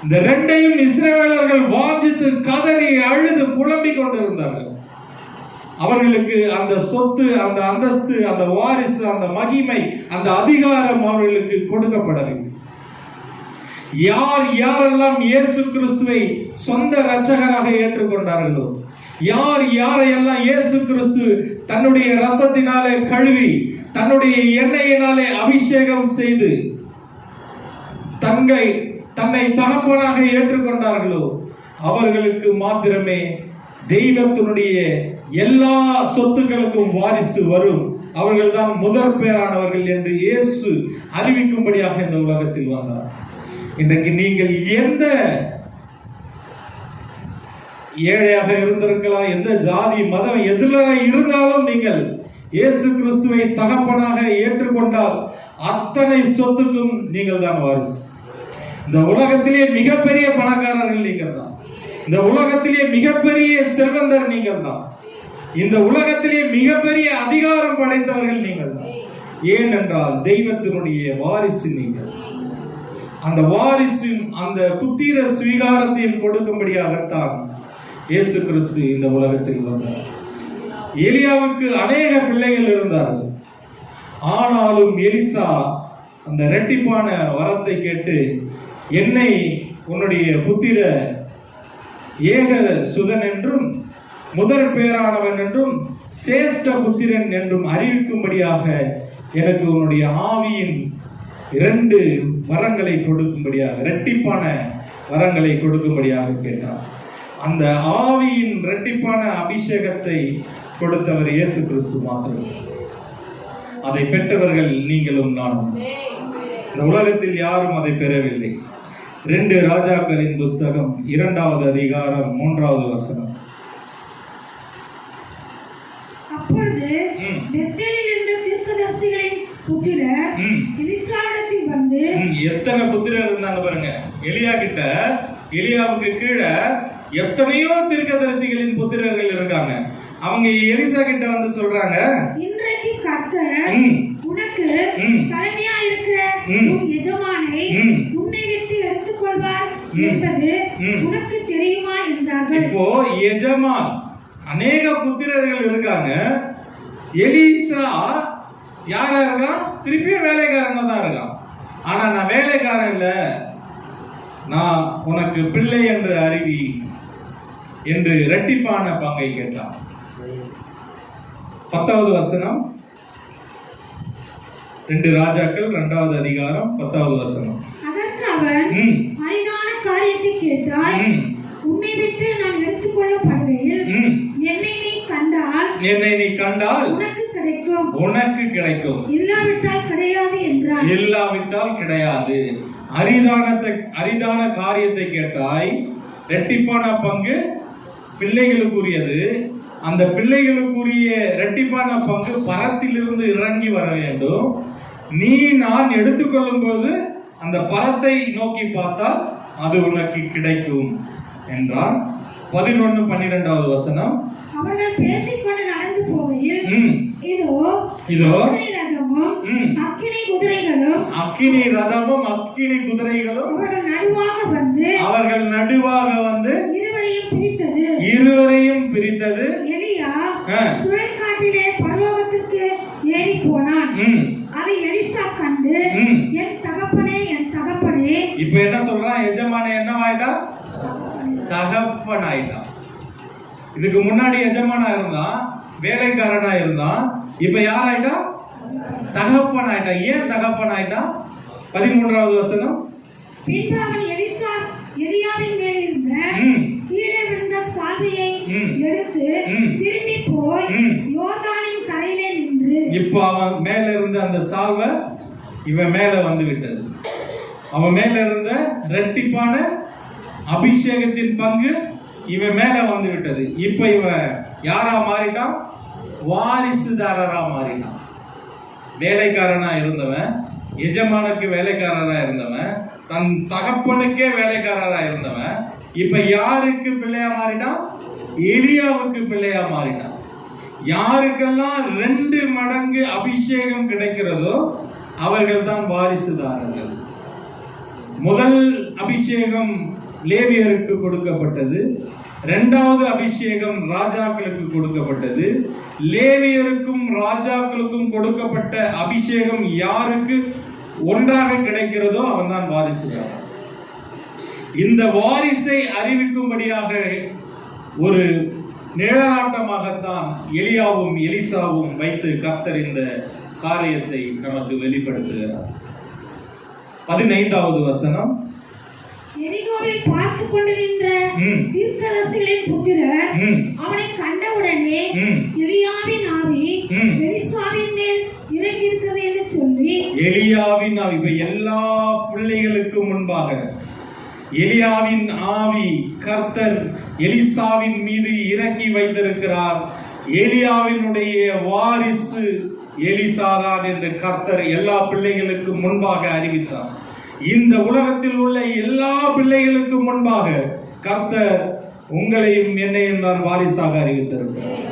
இந்த 2ஐயும் இஸ்ரவேலர்கள் வாஞ்சித்து கதறி அழுது புலம்பிக் கொண்டிருந்தார்கள். அவர்களுக்கு அந்த சொத்து, அந்த அந்தஸ்து, அந்த வாரிசு, அந்த மகிமை, அந்த அதிகாரம் அவர்களுக்கு கொடுக்கப்படவில்லை. யாரெல்லாம் இயேசு கிறிஸ்துவை சொந்த இரட்சகராக ஏற்றுக்கொண்டார்களோ, யாரையெல்லாம் இயேசு கிறிஸ்து தன்னுடைய இரத்தத்தினாலே கழுவி தன்னுடைய எண்ணெயினாலே அபிஷேகம் செய்து தன்னை தகப்பனாக ஏற்றுக்கொண்டார்களோ அவர்களுக்கு மாத்திரமே தெய்வத்தினுடைய எல்லா சொத்துக்களுக்கும் வாரிசு வரும். அவர்கள் தான் முதற் பேரானவர்கள் என்று இயேசு அறிவிக்கும்படியாக இந்த உலகத்தில் வந்தார். இன்றைக்கு நீங்கள் எந்த ஏழையாக இருந்திருக்கலாம், எந்த ஜாதி மதம் எதிர இருந்தாலும் நீங்கள் இயேசு கிறிஸ்துவை தகப்பனாக ஏற்றுக்கொண்டால் அத்தனை சொத்துக்கும் நீங்கள் தான் வாரிசு. இந்த உலகத்திலே மிகப்பெரிய பணக்காரர்கள் நீங்கள் தான். இந்த உலகத்திலே மிகப்பெரிய செல்வந்தர் நீங்கள் தான். இந்த உலகத்திலே மிகப்பெரிய அதிகாரம் படைத்தவர்கள் நீங்கள் தான். ஏனென்றால் தெய்வத்தினுடைய வாரிசு நீங்கள். அந்த வாரிசும் அந்த புத்திர சுவீகாரத்தையும் கொடுக்கும்படியாகத்தான் இயேசு கிறிஸ்து இந்த உலகத்தில் வந்தார். எலியாவுக்கு அநேக பிள்ளைகள் இருந்தார்கள். ஆனாலும் எலிசா அந்த இரட்டிப்பான வரத்தை கேட்டு என்னை உன்னுடைய புத்திர ஏக சுதன் என்றும் முதற் பேரானவன் என்றும் சேஷ்ட புத்திரன் என்றும் அறிவிக்கும்படியாக எனக்கு உன்னுடைய ஆவியின் 2 வரங்களை கொடுக்கும்படியாக, இரட்டிப்பான வரங்களை கொடுக்கும்படியாக கேட்டார். அந்த ஆவியின் இரட்டிப்பான அபிஷேகத்தை கொடுத்தவர் இயேசு கிறிஸ்து மாத்திரம். அதை பெற்றவர்கள் நீங்களும் நானும். இந்த உலகத்தில் யாரும் அதை பெறவில்லை. 2 ராஜாக்களின் புஸ்தகம் 2வது அதிகாரம் 3வது வசனம்.
அப்பொழுது பெத்தேலில் இருந்த தீர்க்கதரிசிகளின் புத்திரர் எலிசாவிடத்தில் வந்து,
எத்தனை புத்திரர் இருந்தாங்க பாருங்க. எலியாவுக்கு கீழே எத்தனையோ தீர்க்கதரிசிகளின் புத்திரர்கள் இருக்காங்க. அவங்க எலிசா கிட்ட வந்து சொல்றாங்க,
இன்றைக்கு கர்த்தர் உனக்கு தலைமையா இருக்கிற உன் எஜமானை உன்னை விட்டு எடுத்துக் கொள்வார் என்பது உனக்கு தெரியுமா என்றார்கள்.
இப்போ எஜமான் அநேக புத்திரர்கள் இருக்காங்க. எலிசா யாரா இருக்கான்? திருப்பியும் வேலைக்காரனா தான் இருக்கான். ஆனா நான் வேலைக்காரன் இல்ல, நான் உனக்கு பிள்ளை என்று அறிவி என்று இரட்டிப்பான பங்கை கேட்டான். 10வது வசனம், 2 ராஜாக்கள் 2வது அதிகாரம் 10வது வசனம்.
அதற்கு அவன், அரிதான காரியத்தை கேட்டாய், உன்னை விட்டு நான் எடுத்துக்கொள்ளப்படுகையில் என்னை நீ கண்டால்
உனக்கு கிடைக்கும்,
இல்லாவிட்டால் கிடையாது என்றான்.
இல்லாவிட்டால் கிடையாது. அரிதான காரியத்தை கேட்டாய், இரட்டிப்பான பங்கு பிள்ளைகளுக்குரியது. அந்த பிள்ளைகளுக்குரிய இரட்டிப்பான பங்கு பரத்திலிருந்து இறங்கி வர வேண்டும். நான் எடுத்துக்கொள்ளும் போது அந்த பரத்தை நோக்கி பார்த்தால் அது உனக்கு கிடைக்கும் என்றான். 11-12வது வசனம்.
அவர்கள் பேசிக்கொண்டு நடந்து போகையில் இதோ அக்கினி ரதமும் அக்கினி குதிரைகளும் அவர்கள் நடுவாக வந்து இருவரையும் பிரித்தது. எலியா சுழற்காற்றிலே பரலோகத்திற்கு ஏறி போனான். அதை எலிசா கண்டு, என் தகப்பனே.
இப்ப என்ன சொல்றான்? எஜமானே என்னவாயிட்டா? தகப்பனாயிட்டான். இதுக்கு முன்னாடி எஜமானா இருந்தான், வேலைக்காரனா இருந்தான். இப்ப யாராயிட்டா? தகப்பனாயிட்டான். ஏன் தகப்பனாயிட்டான்? 13வது வசனம்.
பின்பு அவன் எலியாவின் மேல் இருந்த கீழே விழுந்த சால்வையை எடுத்து திரும்பி போய் யோர்தானின் கரையிலே நின்று.
இப்ப அவன் மேல இருந்த அந்த சால்வை இவன் மேல வந்து விட்டது. அவன் மேல இருந்த இரட்டிப்பான அபிஷேகத்தின் பங்கு இவன் மேல வந்து விட்டது. இப்ப இவன் யாரா மாறிட்டான்? வாரிசுதாரரா மாறினான். வேலைக்காரனா இருந்தவன், எஜமானுக்கு வேலைக்காரரா இருந்தவன், தன் தகப்பனுக்கே வேலைக்காரரா இருந்தவன், இப்ப யாருக்கு பிள்ளையா மாறிட்டான்? எலியாவுக்கு பிள்ளையா மாறிட்டான். யாருக்கெல்லாம் 2 மடங்கு அபிஷேகம் கிடைக்கிறதோ அவர்கள் தான் வாரிசுதாரர்கள். முதல் அபிஷேகம் லேவியருக்கு கொடுக்கப்பட்டது. 2வது அபிஷேகம் ராஜாக்களுக்கு கொடுக்கப்பட்டது. லேவியருக்கும் ராஜாக்களுக்கும் கொடுக்கப்பட்ட அபிஷேகம் யாருக்கு ஒன்றாக கிடைக்கிறதோ அவன் தான் வாரிசுதாரன். இந்த வாரிசை அறிவிக்கும்படியாக ஒரு நிழலாட்டமாகத்தான் எலியாவும் எலிசாவும் வைத்து கர்த்தர் இந்த காரியத்தை நமக்கு வெளிப்படுத்துகிறார். 15வது வசனம்.
எரிகோவில் பார்த்துக் கொண்டு நின்ற தீர்க்கதரிசிகளின் புத்திரர் அவனை கண்டவுடனே எலியாவின் ஆவி எலிசாவின் மேல் இறங்கி இருக்கிறது என்று சொல்லி,
எலியாவின் ஆவி, இப்ப எல்லா பிள்ளைகளுக்கு முன்பாக எலியாவின் ஆவி கர்த்தர் எலிசாவின் மீது இறக்கி வைத்திருக்கிறார். எலியாவினுடைய வாரிசு எலிசாதான் என்று கர்த்தர் எல்லா பிள்ளைகளுக்கு முன்பாக அறிவித்தார். இந்த உலகத்தில் உள்ள எல்லா பிள்ளைகளுக்கு முன்பாக கர்த்தர் உங்களையும் என்னையும் தான் வாரிசாக அறிவித்திருக்கிறார்.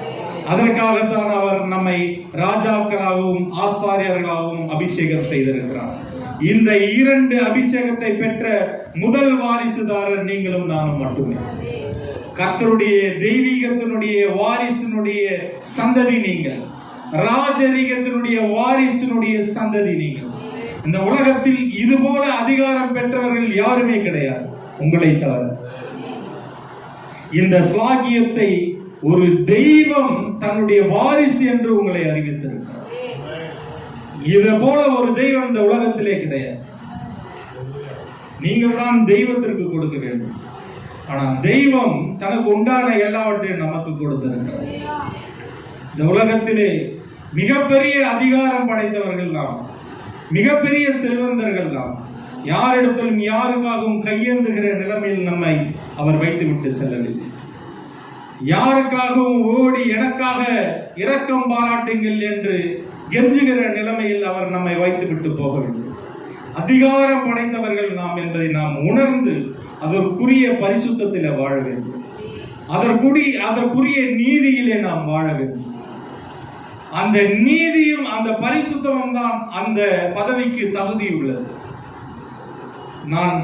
அதற்காகத்தான் அவர் நம்மை ராஜாக்களாகவும் ஆசாரியர்களாகவும் அபிஷேகம் செய்திருக்கிறார். இந்த 2 அபிஷேகத்தை பெற்ற முதல் வாரிசுதாரர் நீங்களும் நானும் மட்டுமே. கர்த்தருடைய தெய்வீகத்தினுடைய வாரிசினுடைய சந்ததி நீங்கள். ராஜரீகத்தினுடைய வாரிசினுடைய சந்ததி நீங்கள். இந்த உலகத்தில் இது போல அதிகாரம் பெற்றவர்கள் யாருமே கிடையாது உங்களை தவிர. இந்த ஸ்லாகியத்தை ஒரு தெய்வம் தன்னுடைய வாரிசு என்று உங்களை அறிவித்திருக்கிறார். இது போல ஒரு தெய்வம் இந்த உலகத்திலே கிடையாது. நீங்கள் தான் தெய்வத்திற்கு கொடுக்க வேண்டும். ஆனால் தெய்வம் தனக்கு உண்டான எல்லாவற்றையும் நமக்கு கொடுத்திருக்கிறார். இந்த உலகத்திலே மிகப்பெரிய அதிகாரம் படைத்தவர்கள் நாம், மிகப்பெரிய செல்வந்தர்கள் நாம். யாரிடத்திலும் யாருக்காகவும் கையேந்துகிற நிலைமையில் நம்மை அவர் வைத்துவிட்டு செல்லவில்லை. யாருக்காகவும் ஓடி எனக்காக இரக்கம் பாராட்டுங்கள் என்று கெஞ்சுகிற நிலைமையில் அவர் நம்மை வைத்துவிட்டு போகவில்லை. அதிகாரம் படைத்தவர்கள் நாம் என்பதை நாம் உணர்ந்து அதற்குரிய பரிசுத்தத்திலே வாழ வேண்டும். அதற்குரிய நீதியிலே நாம் வாழ வேண்டும். அந்த நீதியும் அந்த பரிசுத்தமும் தான் அந்த பதவிக்கு தகுதி உள்ளது. நான்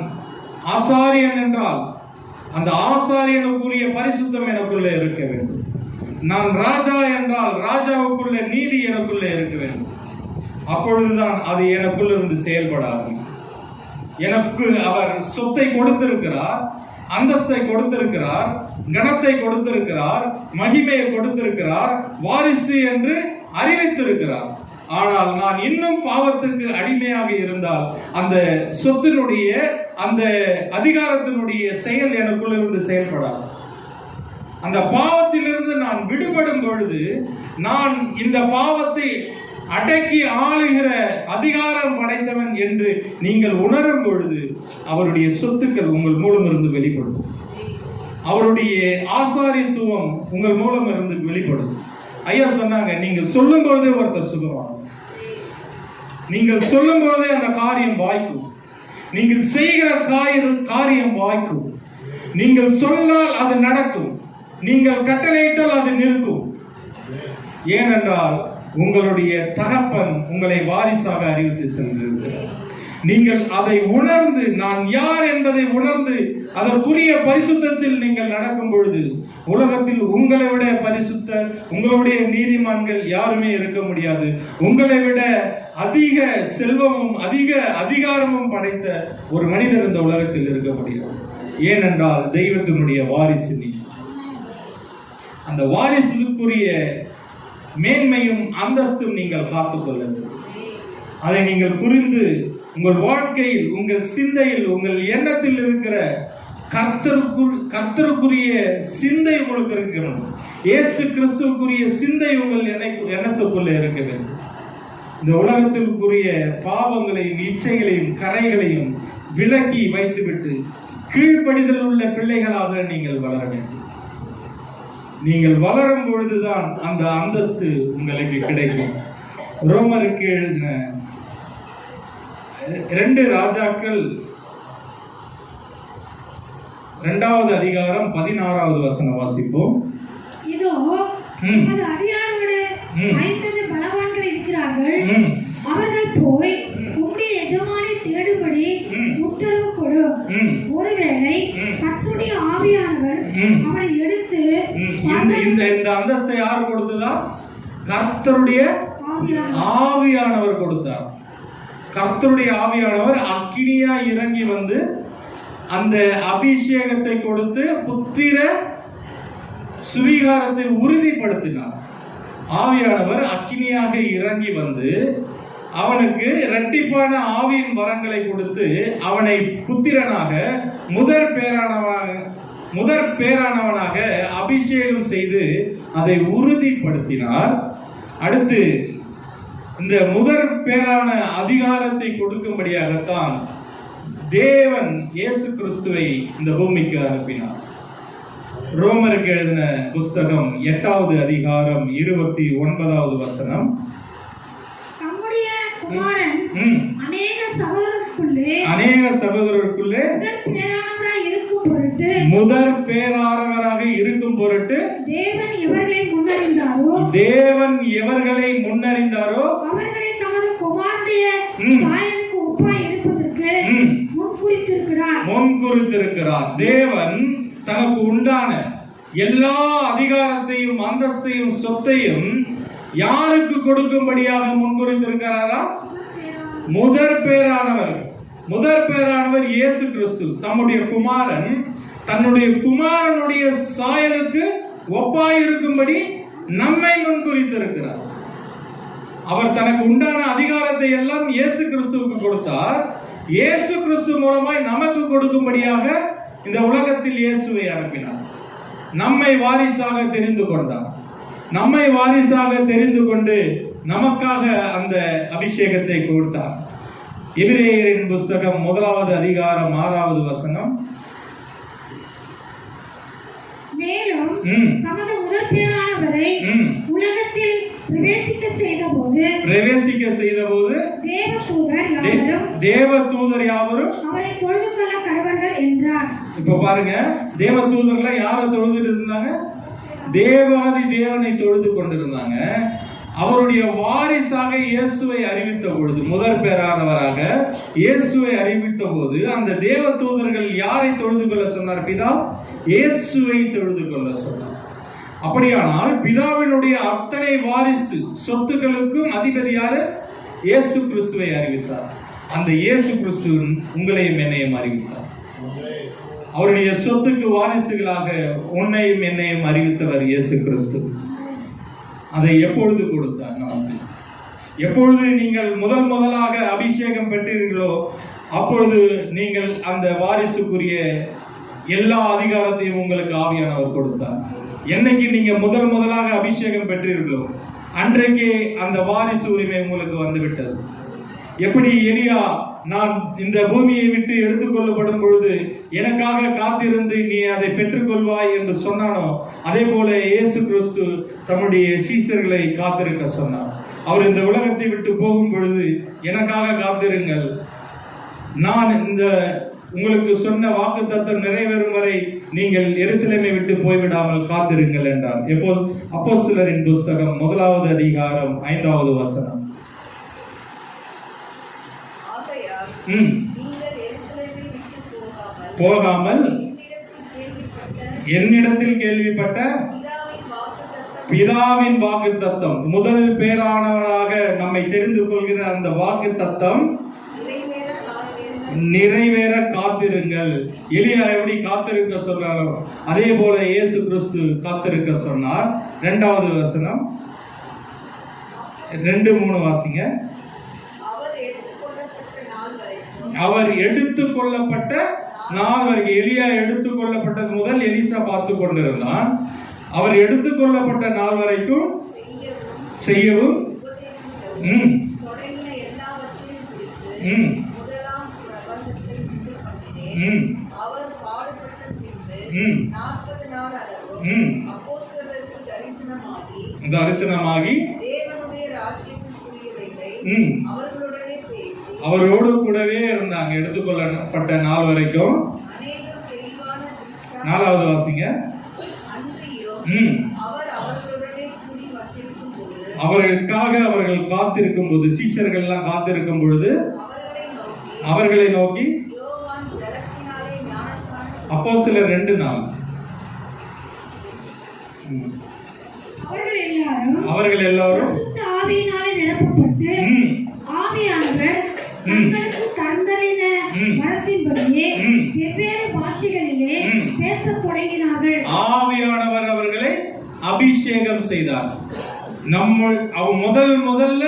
ஆசாரியன் என்றால் அந்த ஆசாரியனுக்குரிய பரிசுத்தம் எனக்குள்ளே இருக்க வேண்டும். நான் ராஜா என்றால் ராஜாவுக்குள்ள நீதி எனக்குள்ளே இருக்க வேண்டும். அப்பொழுதுதான் அது எனக்குள்ள இருந்து செயல்படாது. எனக்கு அவர் சொத்தை கொடுத்திருக்கிறார், அந்தஸ்தை கொடுத்திருக்கிறார், கனத்தை கொடுத்திருக்கிறார், மகிமையை கொடுத்திருக்கிறார், வாரிசு என்று அறிவித்திருக்கிறார். ஆனால் நான் இன்னும் பாவத்துக்கு அடிமையாக இருந்தால் அந்த சொத்தினுடைய அந்த அதிகாரத்தினுடைய செயல் எனக்குள்ள இருந்து செயல்படாது. அந்த பாவத்திலிருந்து நான் விடுபடும் பொழுது, நான் இந்த பாவத்தை அடக்கி ஆளுகிற அதிகாரம் படைத்தவன் என்று நீங்கள் உணரும் பொழுது அவருடைய சொத்துக்கள் உங்கள் மூலம் இருந்து வெளிப்படும். அவருடைய ஆசாரியத்துவம் உங்கள் மூலம் இருந்து வெளிப்படும். ஐயா சொன்னாங்க, நீங்க சொல்லும் பொழுதே ஒருத்தர் சுகமாகும், நீங்கள் சொல்லும் பொழுதே அந்த காரியம் வாய்க்கும், நீங்கள் செய்கிற காரியம் வாய்க்கும், நீங்கள் சொன்னால் அது நடக்கும், நீங்கள் கட்டளையிட்டால் அது நிற்கும். ஏனென்றால் உங்களுடைய தகப்பன் உங்களை வாரிசாக அறிவித்து சென்றிருக்கிறார். நீங்கள் அதை உணர்ந்து, நான் யார் என்பதை உணர்ந்து அதற்குரிய பரிசுத்தத்தில் நீங்கள் நடக்கும் பொழுது, உலகத்தில் உங்களை விட பரிசுத்த, உங்களுடைய நீதிமான்கள் யாருமே இருக்க முடியாது. உங்களை விட அதிக செல்வமும் அதிக அதிகாரமும் படைத்த ஒரு மனிதர் இந்த உலகத்தில் இருக்க முடியாது. ஏனென்றால் தெய்வத்தினுடைய வாரிசு நீ. அந்த வாரிசுக்குரிய மேன்மையும் அந்தஸ்தும் நீங்கள் காத்துக்கொள்ள வேண்டும். அதை நீங்கள் புரிந்து உங்கள் வாழ்க்கையில், உங்கள் சிந்தையில், உங்கள் எண்ணத்தில் இருக்கிற கர்த்தருக்குரிய சிந்தை உங்களுக்கு இருக்க வேண்டும். இயேசு கிறிஸ்துவுக்குரிய சிந்தை உங்கள் எண்ணத்துக்குள்ளே இருக்க வேண்டும். இந்த உலகத்திற்குரிய பாவங்களையும் இச்சைகளையும் கரைகளையும் விலக்கி வைத்துவிட்டு கீழ்ப்படிதல் உள்ள பிள்ளைகளாக நீங்கள் வளர வேண்டும். நீங்கள் வளரும் பொழுதுதான் அந்த அந்தஸ்து உங்களுக்கு கிடைக்கும். ரோமருக்கு எழுதின 2 ராஜாக்கள் 2வது அதிகாரம் 16வது வசனம் வாசிப்போம்.
இதோ நமது அடியாரோடு 50 பலவான்கள் இருக்கிறார்கள். அவர்கள் போய் உம்முடைய எஜமானை தேடும்படி உத்தரவு கொடு. ஒருவேளை கர்த்தருடைய ஆவியானவர் அவரை எடுத்து
இந்த அந்தஸ்தை யார் கொடுத்ததா? கர்த்தருடைய ஆவியானவர் கொடுத்தார். கர்த்தருடைய ஆவியானவர் அக்கினியா இறங்கி வந்து அந்த அபிஷேகத்தை கொடுத்து புத்திர சுவீகாரத்தை உறுதிப்படுத்தினார். ஆவியானவர் அக்கினியாக இறங்கி வந்து அவனுக்கு இரட்டிப்பான ஆவியின் வரங்களை கொடுத்து அவனை புத்திரனாக முதற் பேரானவனாக அபிஷேகம் செய்து அதை உறுதிப்படுத்தினார். அடுத்து இந்த முதற் பேரான அதிகாரத்தை கொடுக்கும்படியாகத்தான் தேவன் இயேசு கிறிஸ்துவை இந்த பூமிக்கு அனுப்பினார். ரோமருக்கு எழுதின புஸ்தகம் 8வது அதிகாரம் 29வது வசனம்.
நம்முடைய குமாரன்
அநேக சகோதரருக்குள்ளே முதற் பேரானவராக இருக்கும் பொருட்டு தேவன் எவர்களை முன்னறிந்தாரோ
அவர்களை தமது குமாரனுடைய சாயலுக்கு ஒப்பாய் இருப்பதற்கு
முன்குறித்திருக்கிறார். தேவன் தனக்கு உண்டான எல்லா அதிகாரத்தையும் அந்தஸ்தையும் சொத்தையும் யாருக்கு கொடுக்கும்படியாக முன்குறித்திருக்கிறாரா? முதற் பேரானவர் இயேசு கிறிஸ்து தம்முடைய குமாரன் தன்னுடைய குமாரனுடைய சாயலுக்கு ஒப்பாயிருக்கும்படி நம்மை முன்குறித்திருக்கிறார். அவர் தனக்கு உண்டான அதிகாரத்தை எல்லாம் இயேசு கிறிஸ்துவுக்கு கொடுத்தார். இயேசு கிறிஸ்து மூலமாய் நமக்கு கொடுக்கும்படியாக இந்த உலகத்தில் இயேசுவை அனுப்பினார். நம்மை வாரிசாக தெரிந்து கொண்டார். நம்மை வாரிசாக தெரிந்து கொண்டு நமக்காக அந்த அபிஷேகத்தை கொடுத்தார். எபிரேயரின் புஸ்தகம் 1வது அதிகாரம் 6வது வசனம்.
மேலும் தமது முதற் பேரானவரை உலகத்தில் பிரவேசிக்க செய்தபோது தேவதூதர் யாவரும் அவரை தொழுது கொள்ள கடவர்கள் என்றார்.
இப்ப பாருங்க, தேவதூதர்ல யாரை தொழுது இருந்தாங்க? தேவாதி தேவனை தொழுது கொண்டிருந்தாங்க. அவருடைய வாரிசாக இயேசுவை அறிவித்த பொழுது, முதற் பேரானவராக இயேசுவை அறிவித்த போது அந்த தேவ தூதர்கள் யாரை தொழுது கொள்ள சொன்னார்? பிதா இயேசுவை தொழுது கொள்ள சொன்னார். அப்படியானால் பிதாவினுடைய அத்தனை வாரிசு சொத்துக்களுக்கும் அதிபதி யாரு? இயேசு கிறிஸ்துவை அறிவித்தார். அந்த இயேசு கிறிஸ்து உங்களையும் என்னையும் அறிவித்தார். அவருடைய சொத்துக்கு வாரிசுகளாக உன்னையும் என்னையும் அறிவித்தவர் இயேசு கிறிஸ்து. அதை எப்பொழுது கொடுத்தார் நமக்கு? எப்பொழுது நீங்கள் முதலாக அபிஷேகம் பெற்றீர்களோ அப்பொழுது நீங்கள் அந்த வாரிசுக்குரிய எல்லா அதிகாரத்தையும் உங்களுக்கு ஆவியானவர் கொடுத்தார். என்னைக்கு நீங்க முதலாக அபிஷேகம் பெற்றீர்களோ அன்றைக்கே அந்த வாரிசு உரிமை உங்களுக்கு வந்துவிட்டது. எப்படி எலியா நான் இந்த பூமியை விட்டு எடுத்துக்கொள்ளப்படும் பொழுது எனக்காக காத்திருந்து நீ அதை பெற்றுக்கொள்வாய் என்று சொன்னானோ, அதே போல இயேசு கிறிஸ்து தம்முடைய சீஷர்களை காத்திருக்க சொன்னார். அவர் இந்த உலகத்தை விட்டு போகும் பொழுது எனக்காக காத்திருங்கள், நான் இந்த உங்களுக்கு சொன்ன வாக்குத்தத்தம் நிறைவேறும் வரை நீங்கள் எருசலேமை விட்டு போய்விடாமல் காத்திருங்கள் என்றார். அப்போஸ்தலரின் புஸ்தகம் 1வது அதிகாரம் 5வது வசனம். போகாமல் என்னிடத்தில் கேள்விப்பட்ட பிதாவின் வாக்குத்தத்தம், முதல் பேரானவராக நம்மை தெரிந்து கொள்கிற அந்த வாக்குத்தத்தம் நிறைவேற காத்திருங்கள். எலியா எப்படி காத்திருக்க சொல்றாரோ அதே போல இயேசு கிறிஸ்து காத்திருக்க சொன்னார். 2வது வசனம் 2-3 வாசிங்க. அவர் எடுத்துக் கொள்ளப்பட்ட நாள் வரைக்கும், எலியா எடுத்துக் கொள்ளப்பட்டது முதல் எலிசா பார்த்து கொண்டிருந்தான். அவர் எடுத்துக் கொள்ளப்பட்ட நாள் வரைக்கும் செய்யவும் தரிசனமாகி அவரோடு கூடவே இருந்தாங்க எடுத்துக்கொள்ளப்பட்ட நாள் வரைக்கும். 4வது வாசிங்க. அவர்களுக்காக அவர்கள் காத்திருக்கும் போது, சீஷர்கள் எல்லாம் காத்திருக்கும் பொழுது அவர்களை நோக்கி அப்போஸ்தலர் 2:4 அவர்கள் எல்லாரும்
ஆவியினாலே நிரப்பப்பட்டு ஆவியானவர் தங்களுக்கு தந்தரின வரத்தின்படியே வெவ்வேறு பாஷைகளிலே பேசத் தொடங்கினார்கள்.
ஆவியானவர் அவர்களை அபிஷேகம் செய்தார். முதல்ல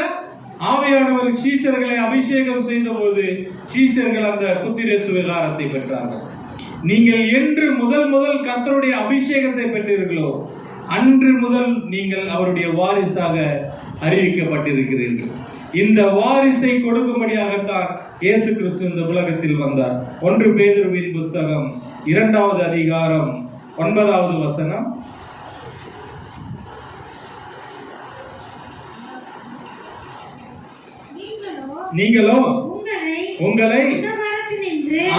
ஆவியானவர் சீஷர்களை அபிஷேகம் செய்த போது சீஷர்கள் அந்த புத்திர சுவிகாரத்தை பெற்றார்கள். நீங்கள் என்று முதல் கர்த்தருடைய அபிஷேகத்தை பெற்றீர்களோ அன்று முதல் நீங்கள் அவருடைய வாரிசாக அறிவிக்கப்பட்டிருக்கிறீர்கள். இந்த வாரிசை கொடுக்கும்படியாகத்தான் இயேசு கிறிஸ்து இந்த உலகத்தில் வந்தார். 1 பேதுருவின் புஸ்தகம் 2வது அதிகாரம் 9வது வசனம். நீங்களோ உங்களை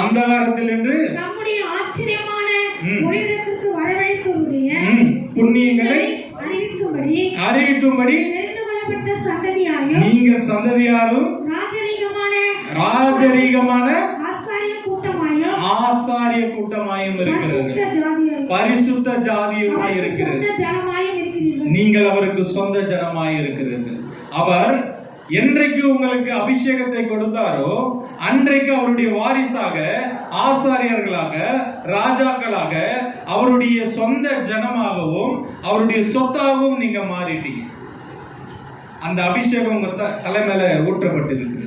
அந்தகாரத்தினின்று
நம்முடைய ஆச்சரியமான ஒளியிடத்திற்கு வரவழைத்தவருடைய
புண்ணியங்களை அறிவிக்கும்படி நீங்கள் சந்ததியாரும் ராஜரீகமான ஆசாரிய கூட்டமாயும் இருக்கிறீர்கள், பரிசுத்த ஜாதியுமாய் இருக்கிறீர்கள், நீங்கள் அவருக்கு சொந்த ஜனமாய் இருக்கிறீர்கள். அவர் என்றைக்கு உங்களுக்கு அபிஷேகத்தை கொடுத்தாரோ அன்றைக்கு அவருடைய வாரிசாக, ஆசாரியர்களாக, ராஜாக்களாக, அவருடைய சொந்த ஜனமாகவும் அவருடைய சொத்தாகவும் நீங்க மாறிட்டீங்க. அந்த அபிஷேகம் உங்க தலைமையில ஊற்றப்பட்டிருக்கு.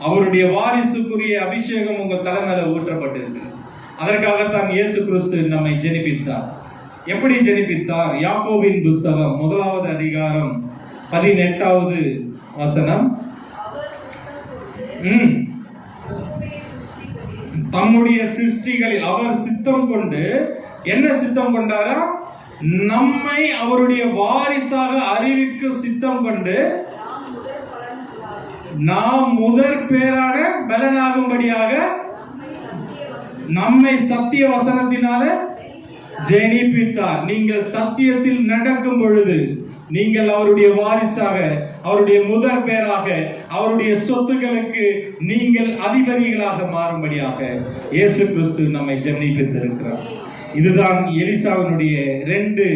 அவருடைய வாரிசுக்குரிய அபிஷேகம் உங்க தலைமையில ஊற்றப்பட்டிருக்கு. அதற்காகத்தான் இயேசு கிறிஸ்து நம்மை ஜெனிப்பித்தார். எப்படி ஜெனிப்பித்தார்? யாக்கோபின் புஸ்தகம் 1வது அதிகாரம் 18வது வசனம். தம்முடைய சிருஷ்டிகளில் அவர் சித்தம் கொண்டு, என்ன சித்தம் கொண்டாரா? நம்மை அவருடைய வாரிசாக அறிவிக்க சித்தம் கொண்டு நாம் முதற் பேரான பலனாகும்படியாக நம்மை சத்திய வசனத்தினால ஜெனிப்பித்தார். நீங்கள் சத்தியத்தில் நடக்கும் பொழுது நீங்கள் அவருடைய வாரிசாக, அவருடைய முதற் பேராக, அவருடைய சொத்துக்களுக்கு நீங்கள் அதிபதிகளாக மாறும்படியாக இயேசு கிறிஸ்து நம்மை ஜெனிப்பித்திருக்கிறார். இதுதான் எலிசாவினுடைய 2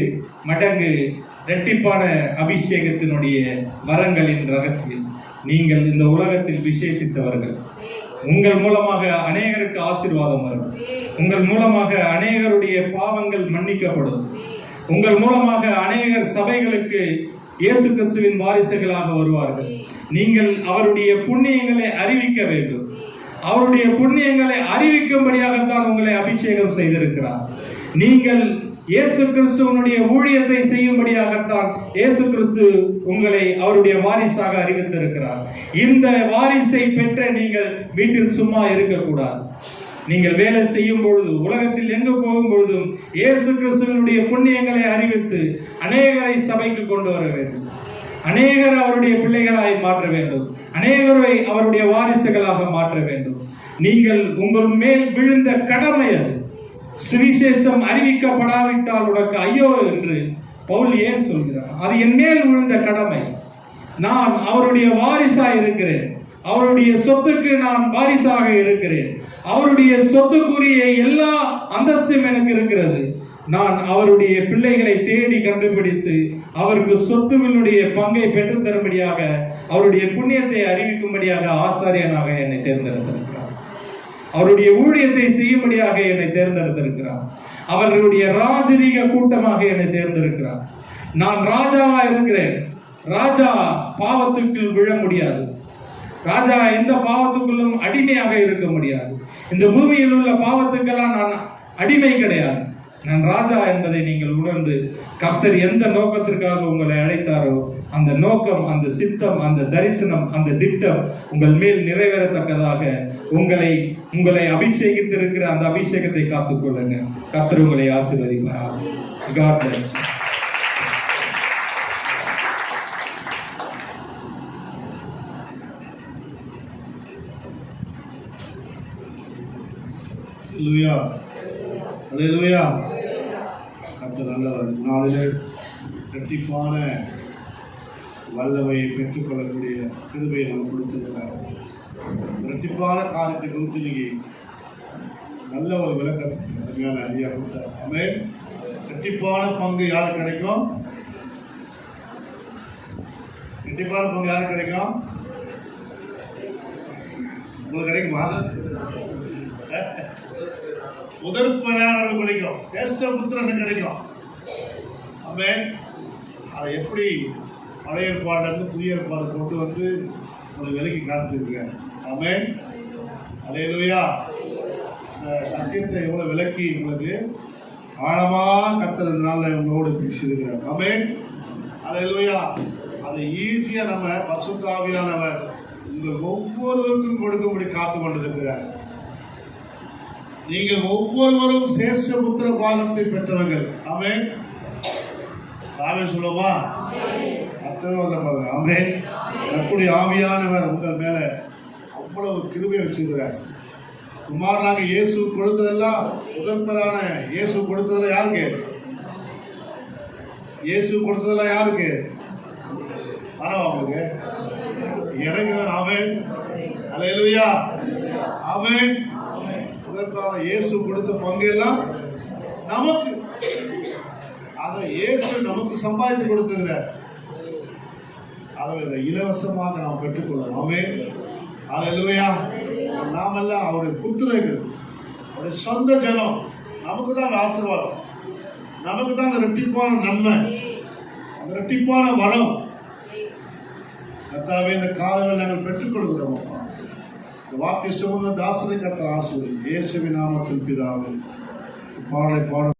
மடங்கு இரட்டிப்பான அபிஷேகத்தினுடைய வரங்களின் ரகசியம். நீங்கள் இந்த உலகத்தில் விசேஷித்தவர்கள். உங்கள் மூலமாக அநேகருக்கு ஆசீர்வாதம் வரும். உங்கள் மூலமாக அநேகருடைய பாவங்கள் மன்னிக்கப்படும். உங்கள் மூலமாக அநேகர் சபைகளுக்கு இயேசு கிறிஸ்துவின் வாரிசுகளாக வருவார்கள். நீங்கள் அவருடைய புண்ணியங்களை அறிவிக்க வேண்டும். அவருடைய புண்ணியங்களை அறிவிக்கும்படியாகத்தான் உங்களை அபிஷேகம் செய்திருக்கிறார். நீங்கள் இயேசு கிறிஸ்துவனுடைய ஊழியத்தை செய்யும்படியாகத்தான் இயேசு கிறிஸ்து உங்களை அவருடைய வாரிசாக அறிவித்திருக்கிறார். இந்த வாரிசை பெற்ற நீங்கள் வீட்டில் சும்மா இருக்கக்கூடாது. நீங்கள் வேலை செய்யும் பொழுது, உலகத்தில் எங்கு போகும் பொழுதும் இயேசு கிறிஸ்துவனுடைய புண்ணியங்களை அறிவித்து அநேகரை சபைக்கு கொண்டு வர வேண்டும். அநேகர் அவருடைய பிள்ளைகளாய் மாற்ற வேண்டும். அநேகரை அவருடைய வாரிசுகளாக மாற்ற வேண்டும். நீங்கள் உங்கள் மேல் விழுந்த கடமை அது. சுவிசேஷம் அறிவிக்கப்படாவிட்டால் உனக்கு ஐயோ என்று பவுல் ஏன் சொல்கிறார்? அது என் மேல் விழுந்த கடமை. நான் அவருடைய வாரிசாக இருக்கிறேன். அவருடைய சொத்துக்கு நான் வாரிசாக இருக்கிறேன். அவருடைய சொத்துக்குரிய எல்லா அந்தஸ்தும் எனக்கு இருக்கிறது. நான் அவருடைய பிள்ளைகளை தேடி கண்டுபிடித்து அவருக்கு சொத்துகளுடைய பங்கை பெற்றுத் தரும்படியாக, அவருடைய புண்ணியத்தை அறிவிக்கும்படியாக ஆசாரியனாக என்னை தேர்ந்தெடுத்திருக்கிறார். அவருடைய ஊழியத்தை செய்யும்படியாக என்னை தேர்ந்தெடுத்திருக்கிறார். அவர்களுடைய ராஜரீக கூட்டமாக என்னை தேர்ந்தெடுக்கிறார். நான் ராஜாவா இருக்கிறேன். ராஜா பாவத்துக்குள் விழ முடியாது. ராஜா எந்த பாவத்துக்குள்ளும் அடிமையாக இருக்க முடியாது. இந்த பூமியில் உள்ள பாவத்துக்கெல்லாம் நான் அடிமை கிடையாது. நான் ராஜா என்பதை நீங்கள் உணர்ந்து, கர்த்தர் எந்த நோக்கத்திற்காக உங்களை அழைத்தாரோ அந்த நோக்கம், அந்த சித்தம், அந்த தரிசனம், அந்த திட்டம் உங்கள் மேல் நிறைவேறத்தக்கதாக உங்களை அபிஷேகித்திருக்கிற அந்த அபிஷேகத்தை காத்துக்கொள்ளுங்க. கர்த்தர் உங்களை ஆசீர்வதிப்பார். God bless you.
அல்லேலூயா, அல்லேலூயா. கர்த்தர் நல்லவர். நாளிலே இரட்டிப்பான வல்லமையை பெற்றுக்கொள்ளக்கூடிய கிருபையை நாம் கொடுத்திருக்கிறார். இரட்டிப்பான காரியத்தை குறித்து நீங்க நல்ல ஒரு விளக்கத்தை அருமையான ஐயா கொடுத்தார். ஆமென். இரட்டிப்பான பங்கு யாருக்கு கிடைக்கும்? இரட்டிப்பான பங்கு யாருக்கு கிடைக்கும்? உங்களுக்கு கிடைக்குமா? முதற்பயனாளர்கள் கிடைக்கும். சேஷ்ட புத்திரன் கிடைக்கும். ஆமென். அதை எப்படி பழைய ஏற்பாடுலேருந்து புதிய ஏற்பாடு கொண்டு வந்து உங்களுக்கு விலக்கி காமிச்சிருக்கேன். ஆமென். அல்லேலூயா. இந்த சத்தியத்தை எவ்வளோ விலக்கி உங்களுக்கு ஆழமாக கர்த்தர் இந்த நாளில் உங்களோடு பேசியிருக்கிறார். ஆமென். அல்லேலூயா. அதை ஈஸியாக நம்ம பரிசுத்த ஆவியானவர் உங்கள் ஒவ்வொருவருக்கும் கொடுக்கும்படி காத்து கொண்டிருக்கிறார். நீங்கள் ஒவ்வொருவரும் சேஷபுத்திர பாகத்தை பெற்றவர்கள். ஆமென். ஆமென் சொல்லுமா? அத்தனை பாருங்க. ஆமென். கர்த்தருடைய ஆவியானவர் உங்கள் மேல அவ்வளவு கிருபை வச்சிருக்கிறார். குமாரனாக இயேசு கொடுத்ததெல்லாம் முதற்பதான இயேசு கொடுத்ததெல்லாம் யாருக்கு? இயேசு கொடுத்ததெல்லாம் யாருக்கு? பணம் அவங்களுக்கு எனக்கு வேணும். ஆமென். அல்லேலூயா. ஆமென். முதற்பதான இயேசு கொடுத்த பங்கு எல்லாம் நமக்கு. அதை இயேசு நமக்கு சம்பாதித்து கொடுத்துக்கிறார். அதை இலவசமாக நாம் பெற்றுக்கொள்ளலாம். ஆமென். அல்லேலூயா. நாமெல்லாம் அவருடைய புத்திரர்கள், அவருடைய சொந்த ஜனம். நமக்கு தான் அந்த ஆசீர்வாதம், நமக்கு தான் அந்த இரட்டிப்பான நன்மை, அந்த இரட்டிப்பான வரம். கர்த்தாவே, இந்த காலவில் நாங்கள் பெற்றுக் கொடுக்கிறோம். இந்த வார்த்தை சுமந்த தாசனை கர்த்தர் ஆசீர்வதி. இயேசுவின் நாமத்தில் பிதாவே. பாடலை பாட